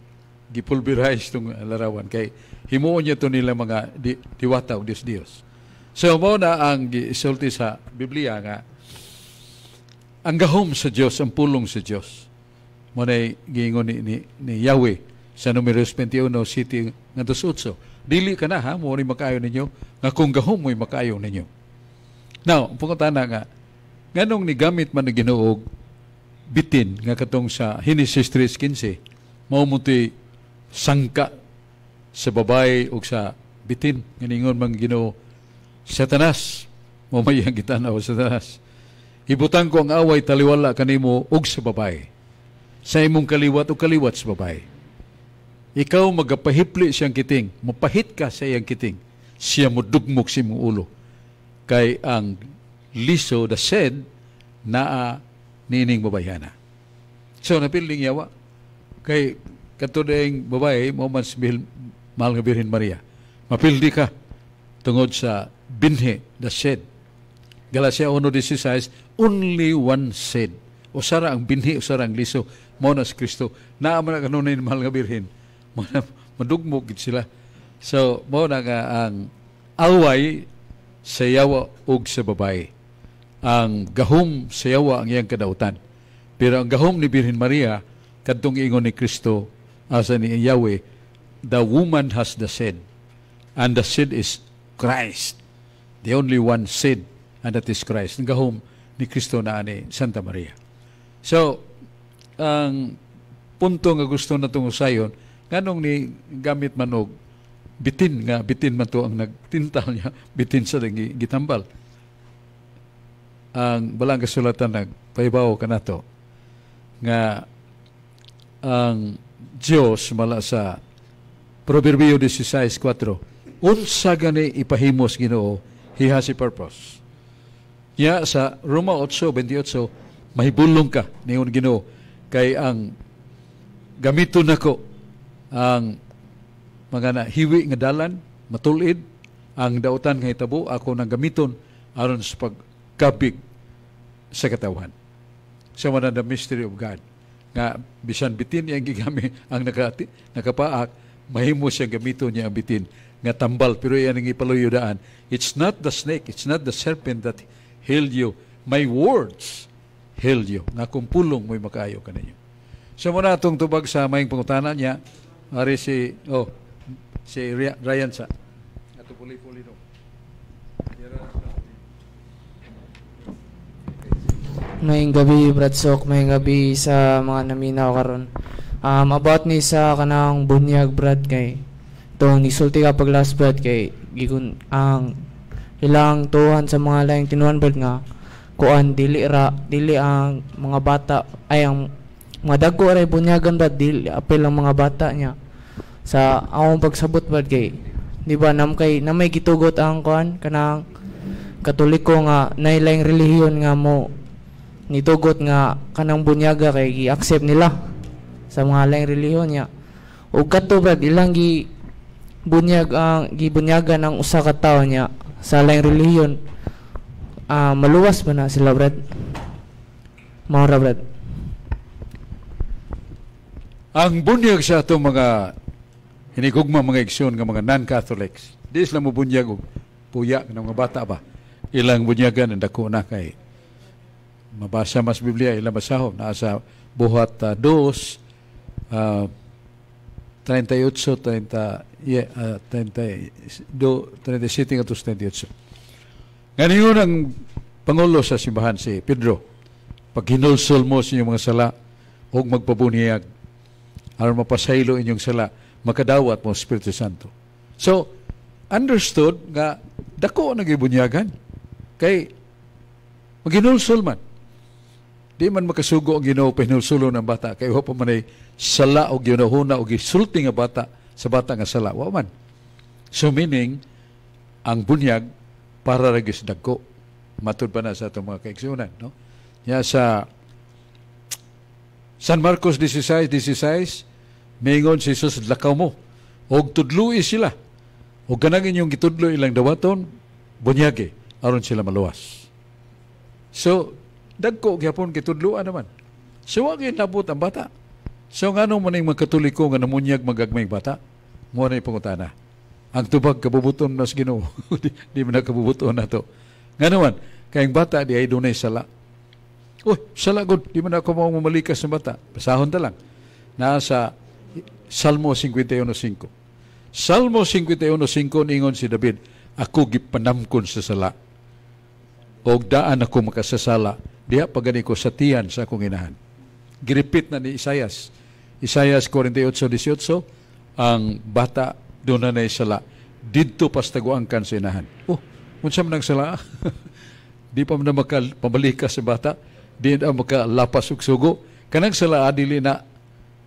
gipulverize itong larawan. Kay himuon niya to nila mga diwata o Diyos. So, mo na ang isulti sa Biblia nga, ang gahom sa Diyos, ang pulong sa Diyos. Mo na giingon ni Yahweh sa Números 21, city nga 18. Dili ka na ha, mo ni makaayo ninyo, nga kung gahom mo'y makaayo ninyo. Now, punta na nga, nganong ni gamit man na Ginoo bitin nga katong sa Genesis 3:15 mao muti sangka sa babae o sa bitin nga ningon man Ginoo Satanas mamayang gitanaw sa taas. Ibutang ko ang away taliwala kanimo ug sa babae. Sa imong kaliwat o kaliwat sa babae. Ikaw magapahipli siyang kiting, mapahit ka sa iyang kiting, siya mo dugmok sa imong ulo. Kay ang liso, the said, naa nining babayana. So, napiling yawa. Kay katudeng babae, mo man si Mahal nga Birhen Maria. Mapildi ka tungod sa binhi, the said. Galatia 1:16, only one said. Usara ang binhi, usara ang liso, mo na si Kristo. Naaman na kanunay ni Mahal nga Birhen. Madugmog sila. So, mo na nga ang away sa yawa ug sa babae. Ang gahom sa yawa ang iyang kadautan. Pero ang gahom ni Birhen Maria, kadtong ingon ni Kristo, asa ni Yahweh, the woman has the seed. And the seed is Christ. The only one seed, and that is Christ. Ang gahom ni Kristo na ni Santa Maria. So, ang punto nga gusto na itong usayon, kanong ni gamit manog, bitin man to ang nagtintal niya, bitin sa gitambal. Ang balang kasulatan nagpaibaw ka na to, nga ang Diyos mala sa Proverbio 16:4, unsa gani ipahimos Ginoo, He has a purpose. Ya sa Roma 8:28, mahibulong ka niyon Ginoo, kay ang gamiton nako ang mga hiwi nga dalan, matulid, ang dautan nga hitabo, ako nang gamiton aron sa pagkabig sa katawan. So, man the mystery of God. Nga, bisan bitin niyang gigami ang nakapaak, mahimo siyang gamiton niya ang bitin nga tambal, pero yan ang ipaluyodaan. It's not the snake, it's not the serpent that healed you. My words healed you. Nga kumpulong mo'y makaayo ka ninyo. So, muna itong tubag sa maying pangutanan niya, ari si Ryan sa ato puli-puli no. Maying gabi, Brad Sok, maying gabi sa mga naminaw karon. About ni sa kanang bunyag, Brad, kay itong nisulti ka pag last, Brad, kay gigun ang ilang tuhan sa mga laing tinuan, Brad, nga kuan dili ang mga bata ay ang mga dagko ray bunyagan, Brad, dili apel ang mga bata niya sa akong pagsabot, Brad, kay di ba na may gitugot ang kuan kanang Katoliko nga nailaing relihiyon nga mo nitugot nga kanang bunyaga kay gi-accept nila sa mga laing relihiyon niya. Ug kadto, Brad, ilang gibunyagan ang usa ka tawo niya sa laing relihiyon, maluwas ba na sila, Brad? Maura, Brad. Ang bunyag sa itong mga hinigugma mga iksyon ng mga non-Catholics, di sila mo bunyag o puya ng mga bata ba? Ilang bunyagan ang dako na kay mabasa mas Biblia, ilang basahon. Nasa buhat 2, 37 at 38. Ngayon yun ang Pangulo sa simbahan si Pedro. Pag hinulsol mo sa inyong mga sala, huwag magpabunyag. Aron mapasaylo inyong sala, makadawat mo Espiritu Santo. So, understood nga dako nagibunyagan. Kay maghinulsol man. Di man makasugo ang Ginoo pahinulsulo ng bata. Kay wa pa man ay sala o ginahuna o gisulti nga bata sa bata nga sala. Wa man. So meaning, ang bunyag para ragis dagko. Matud pa na sa itong mga kaiksunan. No? Ya sa San Marcos 16:16, mingon si Jesus, lakaw mo. Og tudloi sila. Og kanang inyong gitudlo ilang dawaton, bunyage, aron sila maluwas. So, dagko gyapon kitudloan naman. So, wag nabot ang bata. So, ngano man yung mga Katoliko nga namunyag magagmay bata? Mo na ipangutana. Ang tubag kabubuton nas Ginoo. di man kabubuton na to. Ngano man, kayong bata di ay dunay sala. Sala gud, di man ako mamalikas ng bata. Pasahon ta lang. Nasa Salmo 51:5. Salmo 51:5 ningon si David, ako gipanamkon sa sala. Og daan ako makasasala, diha pagani ko sa tiyan sa akong inahan. Giripit na ni Isaias 48:18, ang bata doon na sala, didto pas taguangkan sa inahan. Unsa man ang sala? di pa man na makapabalik ka sa bata, di na makalapas og sugo. Kanang sala adili na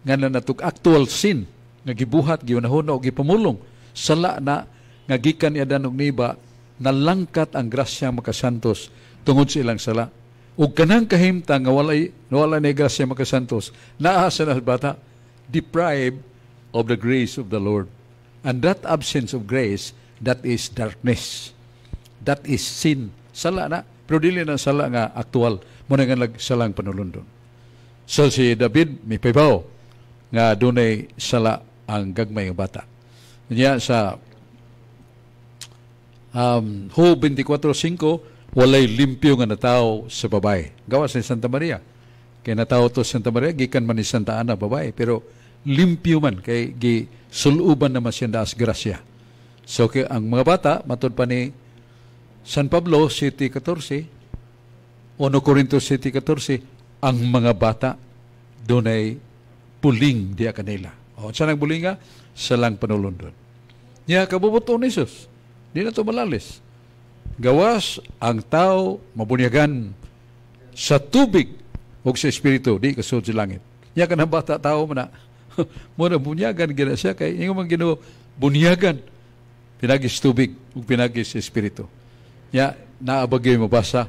nga na natug actual sin nga gibuhat giunahon og gipamulong sala na nga gikan iadan og niba nalangkat ang grasya makasantos tungod sa ilang sala. Ug kanang kahimtang nga wala ni grasya makasantos naa sa bata deprived of the grace of the Lord. And that absence of grace, that is darkness. That is sin. Sala na. Pero dili na sala nga aktual. Muna nga salang panulundon. So si David, may paybaw nga dunay sala ang gagmay nga bata. Niya sa Job 24:5, walay limpyo nga natawo sa babae. Gawas ni Santa Maria. Kay natawo to Santa Maria, gikan man ni Santa Ana, babae. Pero limpyo man, kay gisuluban naman siya daas grasya. So kay ang mga bata, matod pa ni San Pablo, 7:14, 1 Corinto 7:14, ang mga bata dunay puling diya kanila. O, saan ang buling nga? Salang panulundon. Niya, kabubuto ni Jesus. Di na ito malalis. Gawas ang tao mabunyagan sa tubig o sa espiritu, di kasud sa langit. Niya ka ng bata tao na muna bunyagan gina siya kay yung mga Ginoo bunyagan pinagis tubig ug pinagis espiritu. Ya naabagay mo basa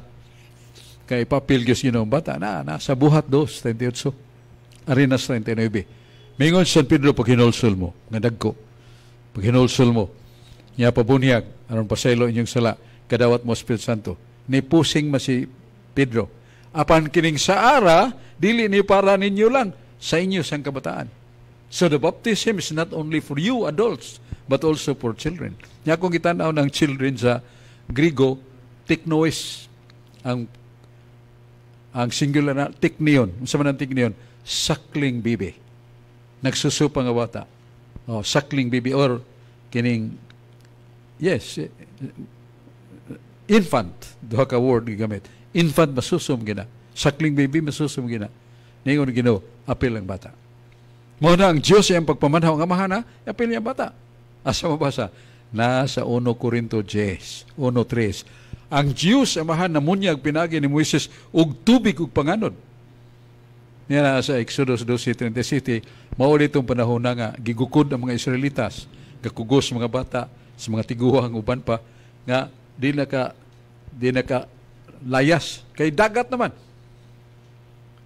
kay papil gyud Ginoo bata na sa buhat 2:38 Arenas 39. Mingon San Pedro pag hinulsol mo nga dagko. Pag hinulsol mo niya pabunyag aron pasaylo inyong sala kadawat mo Espiritu Santo. Ni pusing ma si Pedro. Apan kining sa ara dili ni para ninyo lang sa inyo sang kabataan. So the baptism is not only for you adults, but also for children. Nya kung gitanaw ng children sa Grigo, teknois ang singular na teknion. Unsa man ang teknion? Suckling baby. Nagsusupa nga bata. Oh, suckling baby or kining infant. Duha ka word gigamit. Infant masusum gina. Suckling baby masusum gina. Ningon Ginoo, apil ang bata. Mo na ang Diyos ang pagpamanhaw nga mahana, apil niya bata. Asa mabasa? Nasa 1 Corinto 10, 1:3. Ang Diyos ang mahal na munyag pinagi ni Moises og tubig ug panganod. Niya na sa Exodus 12:37, mao ditong panahon na nga gigukod ang mga Israelitas, gakugos mga bata sa mga tiguhang uban pa nga di na ka layas kay dagat naman.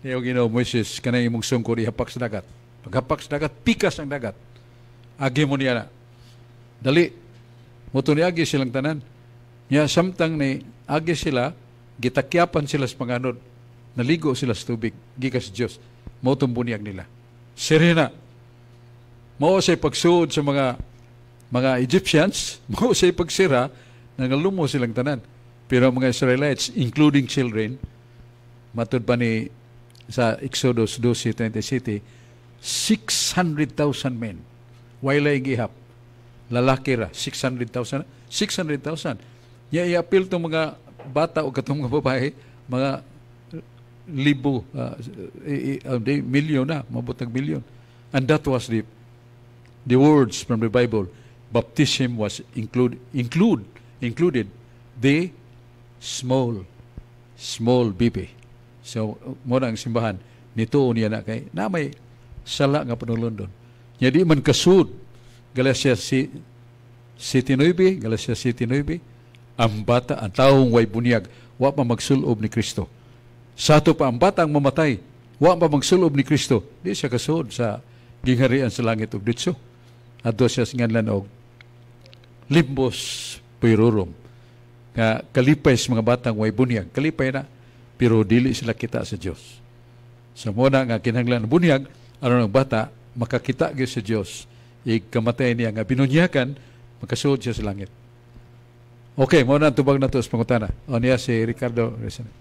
Niya Ginoo Moises kanang imong sungkod ihapak sa dagat. Paghapak sa dagat, pikas ang dagat. Agi mo niya na. Dali. Muto ni agi silang tanan. Niya samtang ni agi sila, gitakyapan sila sa panganod. Naligo sila sa tubig. Gikas Diyos. Mutong bunyag nila. Sirena. Mao say pagsuod sa mga Egyptians, mao say pagsira, nangalumo silang tanan. Pero mga Israelites, including children, matud pa ni sa Exodus 12:37, 600,000 men. Wala yung ihap. Lalaki ra, 600,000. 600,000. Niya i-appeal itong mga bata o katong mga babae, mga libo, milyon na, mabutang milyon. And that was the words from the Bible. Baptism was included the small baby. So, muna ang simbahan, nito niya na kay, na may sala nga panulundon. Nya di man kasud Galatia 7:9, Galatia 7:9, ang bata, ang taong way bunyag, wa pa magsulob ni Kristo. Sa ato pa ang bata ang mamatay, wa pa magsulob ni Kristo, di siya kasud sa gingharian sa langit ug ditso. Adto siya nganlan og limbos puirurum. Nga kalipay sa mga batang way bunyag, kalipay na, pero dili sila kita sa Dios. Sa muna nga kinahanglan bunyag, aron ang bata makakita gyud sa Dios, ikamatay niya nga binunyakan, makasuod siya sa langit. Okay, mo na tubag na to sa pangutana. O niya si Ricardo Resana.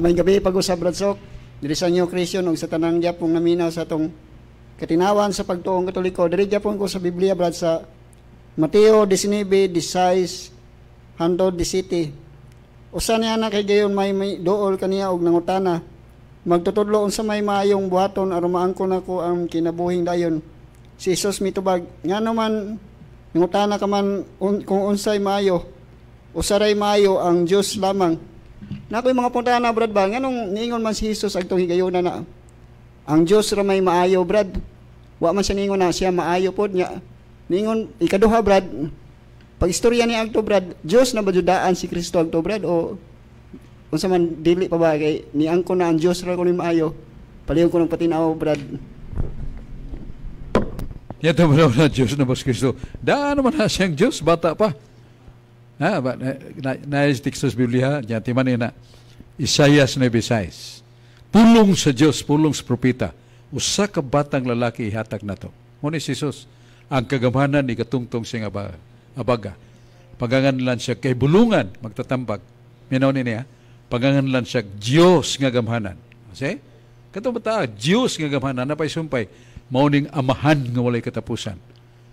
May gabi pag-usab Bradsok, diri sa inyo Krisyon ug sa tanang Japong naminaw sa atong katinawan sa pagtuong Katoliko. Diri Japon ko sa Biblia brad sa Mateo 19:16 hangtod 17. Usa niya na kay gayon may dool kaniya og nangutana. Magtutudlo unsa may maayong buhaton aron maangkon ako ang kinabuhing dayon. Si Jesus mitubag, nga naman nangutana ka man kung unsay maayo. usaray maayo ang Dios lamang. Nakoy mga punta na brad ba nganong niingon man si Jesus agtong higayuna na ang Dios ra may maayo brad. Wa man siya niingon na siya maayo pod nya. Niingon ikaduha brad. Pag istorya ni agto brad, Dios na badudaan si Kristo agto brad o unsa man dili pa ba kay niangko na ang Dios ra ko ni maayo. Paliyon ko ng patinaw brad. Yato mo na Diyos na Bos Kristo. Daan naman na siyang Diyos, bata pa. Na-text sa Biblia, diyan timan na Isaias 9:6. Pulong sa Diyos, pulong sa propeta. Usa ka batang lalaki ihatag na to. Muna si Jesus, ang kagamanan ni katungtong siyang abaga. Paganganlan siya kay bulungan, magtatambag. Minaw niya, paganganlan siya Diyos nga gamhanan. Kasi, katong bata, Diyos nga gamhanan, napay sumpay, mauning amahan nga walay katapusan.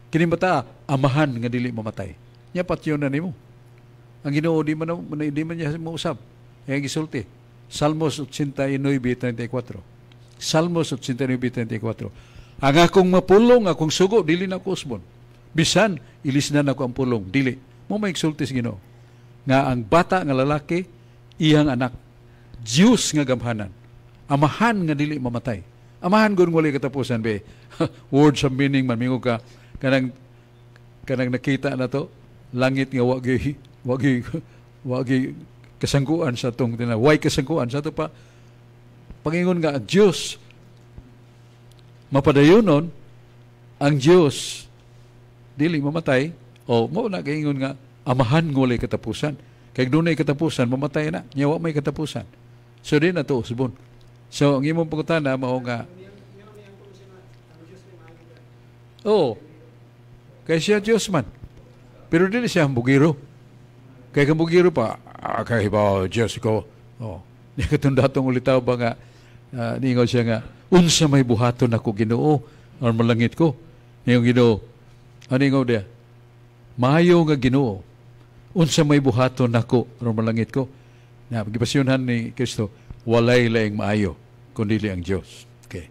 Kini bata, amahan nga dili mamatay. Nya patyon na nimo. Ang Ginoo di man niya mausab. Ay gisulti. Salmos 89:34. Salmos 89:34. Ang akong mapulong, akong sugo, dili na ko usbon. Bisan ilisnan ako ang pulong, dili. Mo may gisulti sa Ginoo nga ang bata nga lalaki iyang anak. Diyos nga gamhanan. Amahan nga dili mamatay. Amahan gud walay katapusan be. Words of meaning man mingo ka kanang nakita na to langit nga wagi kasangkuan sa tong way kasangkuan sa to pa pangingon nga ang Dios mapadayonon ang Dios dili mamatay o mao na kaingon nga amahan nga walay katapusan kay dunay katapusan mamatay na nyawa may katapusan so din na to usbon. So, ang imong pagkutana, mao nga, kaya siya Diyos man. Pero dili siya hambugiro. Kaya hambugiro pa, kaya ba, Diyos ko. Di katundatong ulitaw ba nga, ningaw siya nga, unsa may buhaton ako Ginoo, or malangit ko. Ningaw Ginoo, ningaw dia, maayo nga Ginoo, unsa may buhaton ako, or malangit ko. Na, pagipasyonan ni Kristo, walay laing maayo kundi ang Diyos. Okay.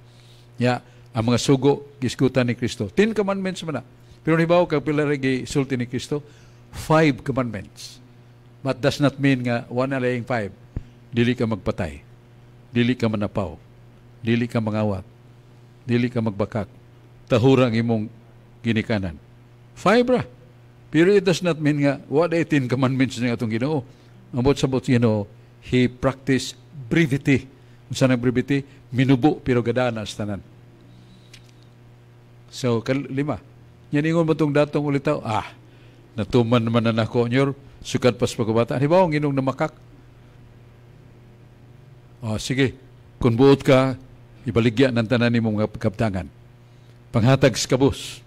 Ang mga sugo gisgutan ni Kristo. 10 commandments man na. Pero nibaw kag pila ra gisulti ni Kristo, 5 commandments. But does not mean nga one laing 5. Dili ka magpatay. Dili ka manapaw. Dili ka mangawat. Dili ka magbakak. Tahurang imong ginikanan. 5 ra. Pero it does not mean nga what 18 commandments nga atong Ginoo. Ambot sabot Ginoo, he practiced brevity. Unsa nang brevity? Minubo pero gadana sa tanan. So, 5. Yan ingon mo itong datong ulitaw, natuman naman na nako nyor, sukat pas pagkabata. Halimbawa, ang inong namakak. Sige, kung buot ka, ibaligya ng tanan ni mong kaptangan. Panghatag sa kabus.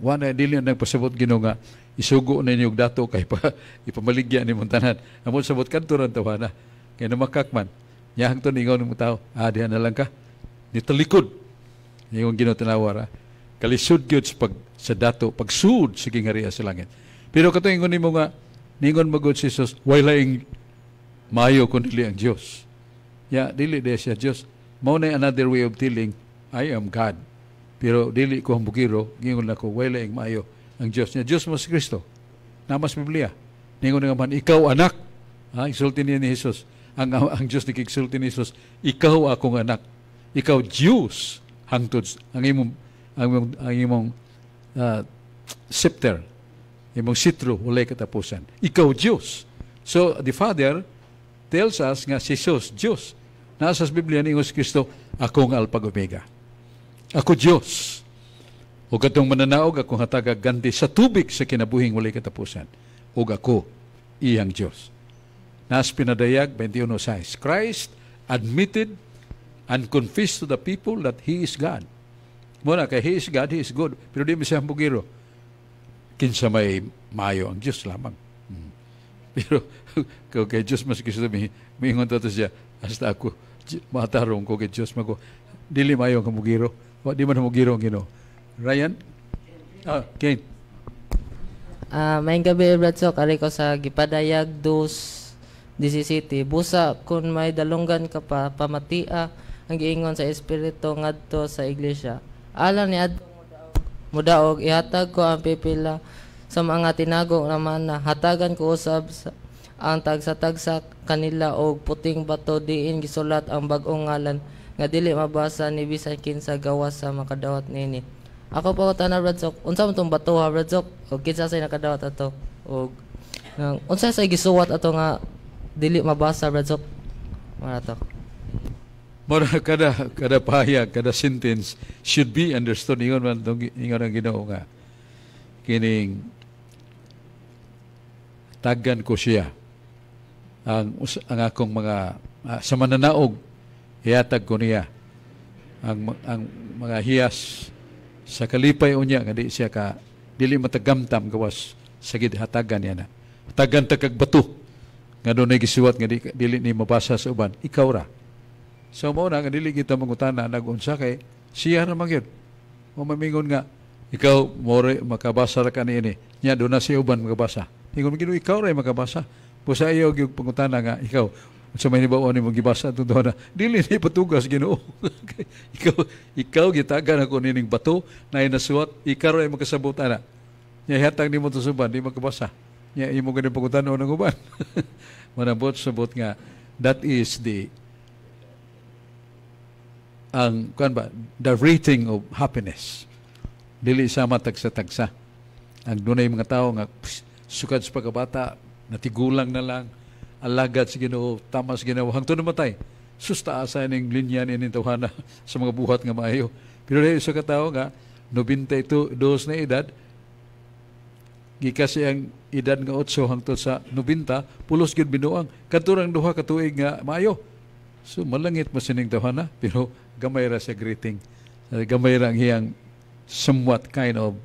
Wala, dili ang nagpasabot Ginoo nga, isugo na inyong dato kay ipamaligya ni mong tanan. Amon sabot kanto ran tawana. Kaya namakak man. Yahang to ningaw ng tao, diyan na lang ka. Nitalikod. Yung Ginoo tinawara. Kalisod gyud sa dato, pagsud sige nga riya sa langit. Pero kato ingon nimo nga, ningon magod si Jesus, walaing maayo kun dili ang Dios. Dili de siya Dios. Mao na another way of telling, I am God. Pero dili ko hambugiro, gingon nako walaing maayo ang Dios niya. Dios mo si Kristo. Namas Biblia. Ningon nga man, ikaw anak. Isulti niya ni Jesus. Ang Dios ni kigsulti ni Jesus, ikaw akong anak. Ikaw Diyos hangtod ang imong scepter, imong sitro, walay katapusan. Ikaw Diyos. So, the Father tells us nga si Jesus, Diyos. Nasa sa Biblia ni Jesus Kristo, akong Alpha Omega. Ako Diyos. O katong mananaog, akong hatagag ganti sa tubig sa kinabuhing walay katapusan. O ako, iyang Diyos. Nas pinadayag, 21:6. Christ admitted and confessed to the people that He is God. Muna, kay He is God, He is good. Pero di mo siya hambugiro. Kinsa may maayo ang Diyos lamang. Pero kay Diyos mas Kristo, miingon to siya, hasta ako, matarong ko kay Diyos, dili maayo ang hambugiro. Di man hambugiro ang Ginoo. Ryan? Kane. Maayong gabi, Bradsok. Ari ko sa Gipadayag 2:17. Busa, kung may dalunggan ka pa, pamatia ang giingon sa Espiritu ngadto sa iglesia. Alang ni Adto mudaog, ihatag ko ang pipila sa mga tinago naman na hatagan ko usab ang tagsa-tagsa kanila og puting bato diin gisulat ang bag-ong ngalan nga dili mabasa ni bisan kinsa gawas sa makadawat nini. Ako pa ko tanan Brad Sok, unsa man tong bato ha Brad Sok? O kinsa say nakadawat ato? Og unsa say gisuwat ato nga dili mabasa Brad Sok? Mara to. Mora kada pahayag, kada sentence should be understood. Ingon man ingon ang Ginoo nga kining taggan ko siya ang akong mga sa mananaog ihatag ko niya ang mga hiyas sa kalipay unya nga di siya ka dili matagamtam gawas sa gidhatagan niya na tagan ta kag bato nga dunay gisuwat nga dili ni mabasa sa uban ikaw ra. So mao na nga dili kita mangutana nagunsa kay siya ra magyud o mamingon nga ikaw more makabasa ra kanini nya do na si uban makabasa ingon gyud ikaw ra makabasa pusa iyo gyud pangutana nga ikaw unsa may hibaw ni mo gibasa tudto na dili ni patugas Ginoo ikaw gitagan ako nining bato na inasuwat ikaw ra makasabot ana nya hatag nimo to suban di makabasa nya imo gani pangutana ng uban manabot sabot nga that is ang kuan ba the rating of happiness dili sama tagsa-tagsa ang dunay mga tawo nga sukad sa pagkabata natigulang na lang alagad sa Ginoo tama sa Ginoo hangtod namatay susta asa ning linya ni tawhana sa mga buhat nga maayo pero dahil sa katawo nga 92 na edad gikas ang edad nga 8 hangtod sa 90 pulos gyud binuang kadturang duha ka tuig nga maayo so malangit masining tawhana pero gamay ra sa greeting gamay ra ang hiyang somewhat kind of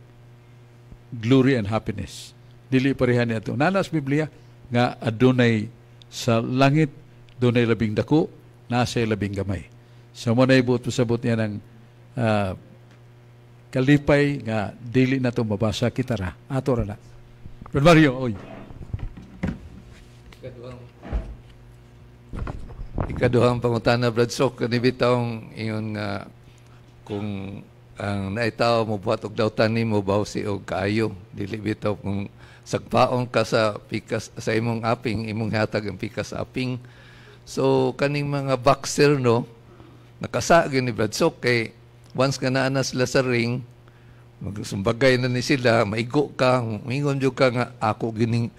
glory and happiness dili pareha niya ito. Nanas Biblia nga adunay sa langit, dunay labing dako, nasa labing gamay. So mo na ibut pasabot niya ng kalipay nga dili na ito mabasa kita ra. Ato ra na. Brad Mario, oy. Ikaduhang pangutana Brad Sok kanibitawng ingon nga kung ang naitaw mo buhat og dawtan nimo bawsi og kaayo dili bitaw kung sagpaon ka sa pikas sa imong aping imong hatag ang pikas sa aping so kaning mga boxer no nakasa gyud ni Brad Sok kay once ka naa na sila sa ring magsumbagay na ni sila maigo ka mingon jud ka nga ako gining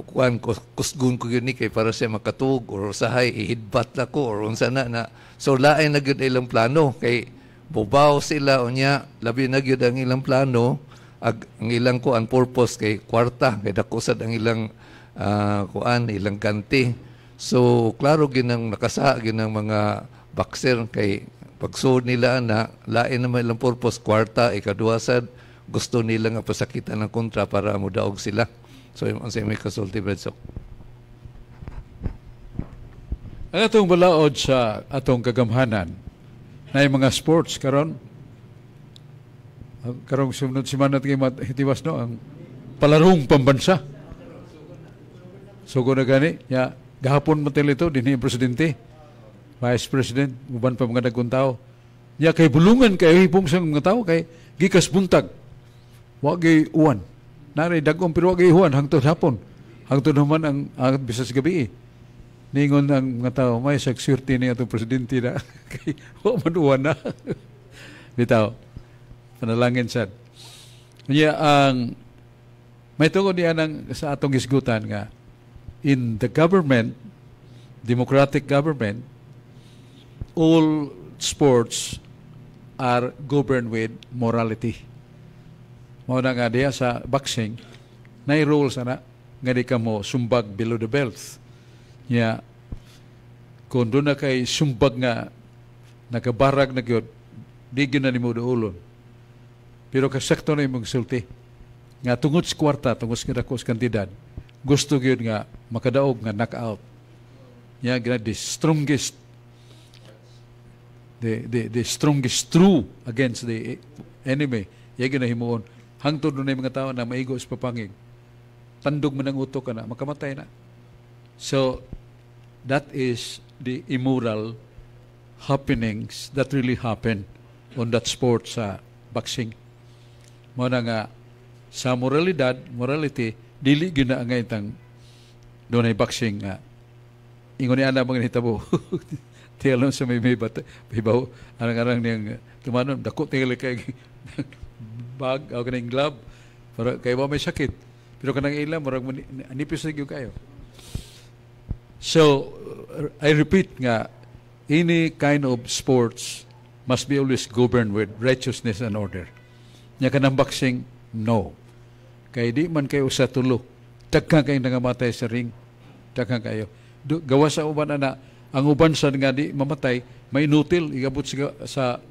kuan kusgun ko gyud ni kay para siya makatug or usahay ihidbat la ko or unsa na so lain na gyud ilang plano kay bubaw sila unya labi na gyud ang ilang plano ang ilang kuan purpose kay kwarta kay dakusad ang ilang kuan ilang ganti so klaro ginang nakasa ginang mga boxer kay pagsud nila na lain naman ilang purpose kwarta ikaduwasad gusto nila nga pasakitan ng kontra para mudaog sila so unsay may kasulti Brad Sok. Ang atong balaod sa atong kagamhanan na mga sports karon karong sumunod si manat kay hitiwas no ang palarong pambansa. So kung na gani, ya, gahapon mo ito, din presidente, vice president, uban pa mga dagkong tao. Ya kay bulungan kay hipong sang mga tao kay gikas buntag. Wagay uwan. Naray dagkong pero wagay uwan hangtod hapon. Hangtod naman ang bisas gabi. Ningon ang mga tao, may saksirti ni atong presidente na kay wa man uwan na. Bitaw. Panalangin sad. Kanya ang may tungod niya sa atong isgutan nga in the government, democratic government, all sports are governed with morality. Mao na nga diya sa boxing, nay rules ana nga di ka mo sumbag below the belt. Nya kung doon na kay sumbag nga nakabarag na gyud, di gyud na nimo duolon. Pero kasakto na imong sulti. Nga tungod sa kwarta, tungod sa dakos kantidad, gusto gyud nga makadaog nga knockout. Nya the strongest the strongest true against the enemy. Iya gyud na himuon. Hangtod na mga tao na maigo sa papangig. Tandog man ang utok kana, makamatay na. So that is the immoral happenings that really happen on that sport sa boxing. Mo na nga sa morality, dili gina nga itang doon ay boxing nga. Ingon ni ana mga hitabo. Tiyalon sa may bata, baw arang-arang niyang tumanon, dako tingala kay bag o kanang glove para kay ba may sakit. Pero kanang ila murag nipis na gyud kayo. So I repeat nga, any kind of sports must be always governed with righteousness and order. Nya kanang boxing, no. Kay di man kayo sa tulo, daghan kayo nangamatay sa ring, daghan kayo. Gawa sa uban na ang uban sa nga di mamatay, may inutil, igabot sa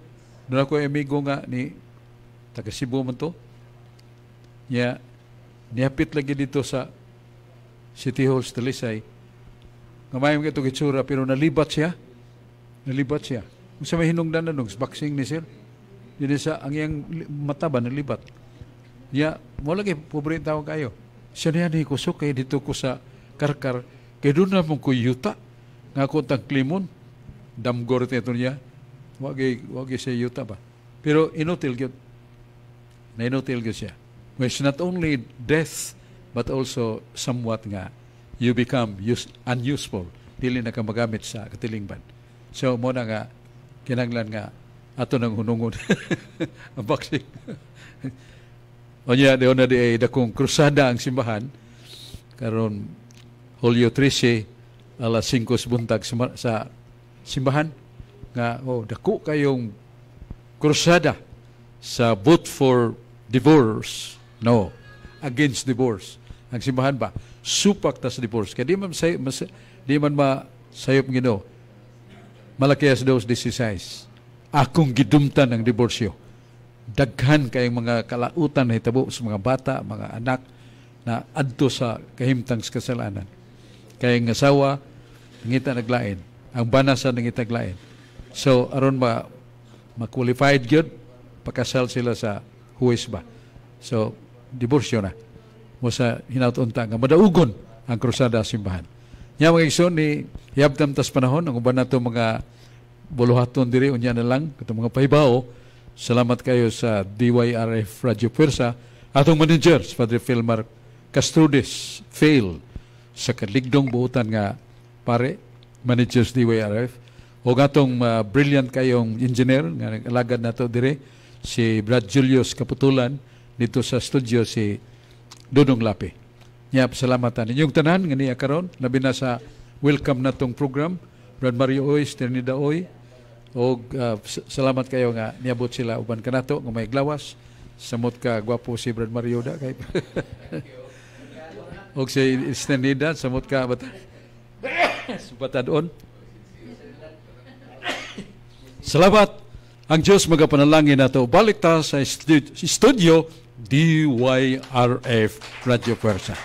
doon ako amigo nga ni taga Cebu man to. Nya, niyapit lagi dito sa City Hall sa Talisay. Ngamayong ito kitsura, pero nalibat siya. Kung sa may hinungdan na nung boxing ni sir, yun sa ang iyang mata ba nalibat. Nya, mo lagi, pobre tao kayo. Siya niya ni kusok, kaya dito ko sa karkar, kaya doon na mong kuyuta. Nga ko tang klimon, damgor ito niya, wagi siya yuta ba. Pero inutil gyud. Na-inutil gyud siya. Which not only death, but also somewhat nga, you become unuseful. Dili na ka magamit sa katilingban. So, mo na nga, kinanglan nga, ato nang hunungon. Ang boxing. O niya, doon na di dakong krusada ang simbahan, karon Hulyo 13, alas 5 buntag sa simbahan, nga, dako kayong krusada sa vote for divorce. No, against divorce. Ang simbahan ba, supak ta sa divorce. Kaya di man masayop Ginoo. Malakias 2:16. Akong gidumtan ang diborsyo. Daghan kayong mga kalautan na hitabo sa mga bata, mga anak na adto sa kahimtang sa kasalanan. Kayong asawa, ngita naglain. Ang banasa ngita naglain. So, aron ma-qualified gyud, pakasal sila sa huwes ba. So, diborsyo na. Mo sa hinautunta nga madaugon ang krusada simbahan. Nya mga igsoon ni hiyabtam tas panahon ang uban nato mga buluhaton diri unya na lang katong mga pahibawo. Salamat kayo sa DYRF Radio Puwersa. Atong manager, Padre Filmar Castrudes, fail sa kaligdong buutan nga pare, managers DYRF. O atong brilliant kayong engineer, nga nag-alagad na to dire, si Brad Julius Kaputulan, dito sa studio si Dudong Lapi. Nya, pasalamatan inyong tanan, nga niya karon, labi na sa welcome na tong program, Brad Mario Oy, Sternida Oy, o salamat kayo nga niabot sila uban kanato nga may glawas samot ka gwapo si Brad Mario da kay og si Sternida samot ka batadon. Salamat. Ang Diyos magapanalangin nato. Balik ta sa studio DYRF Radio Puwersa.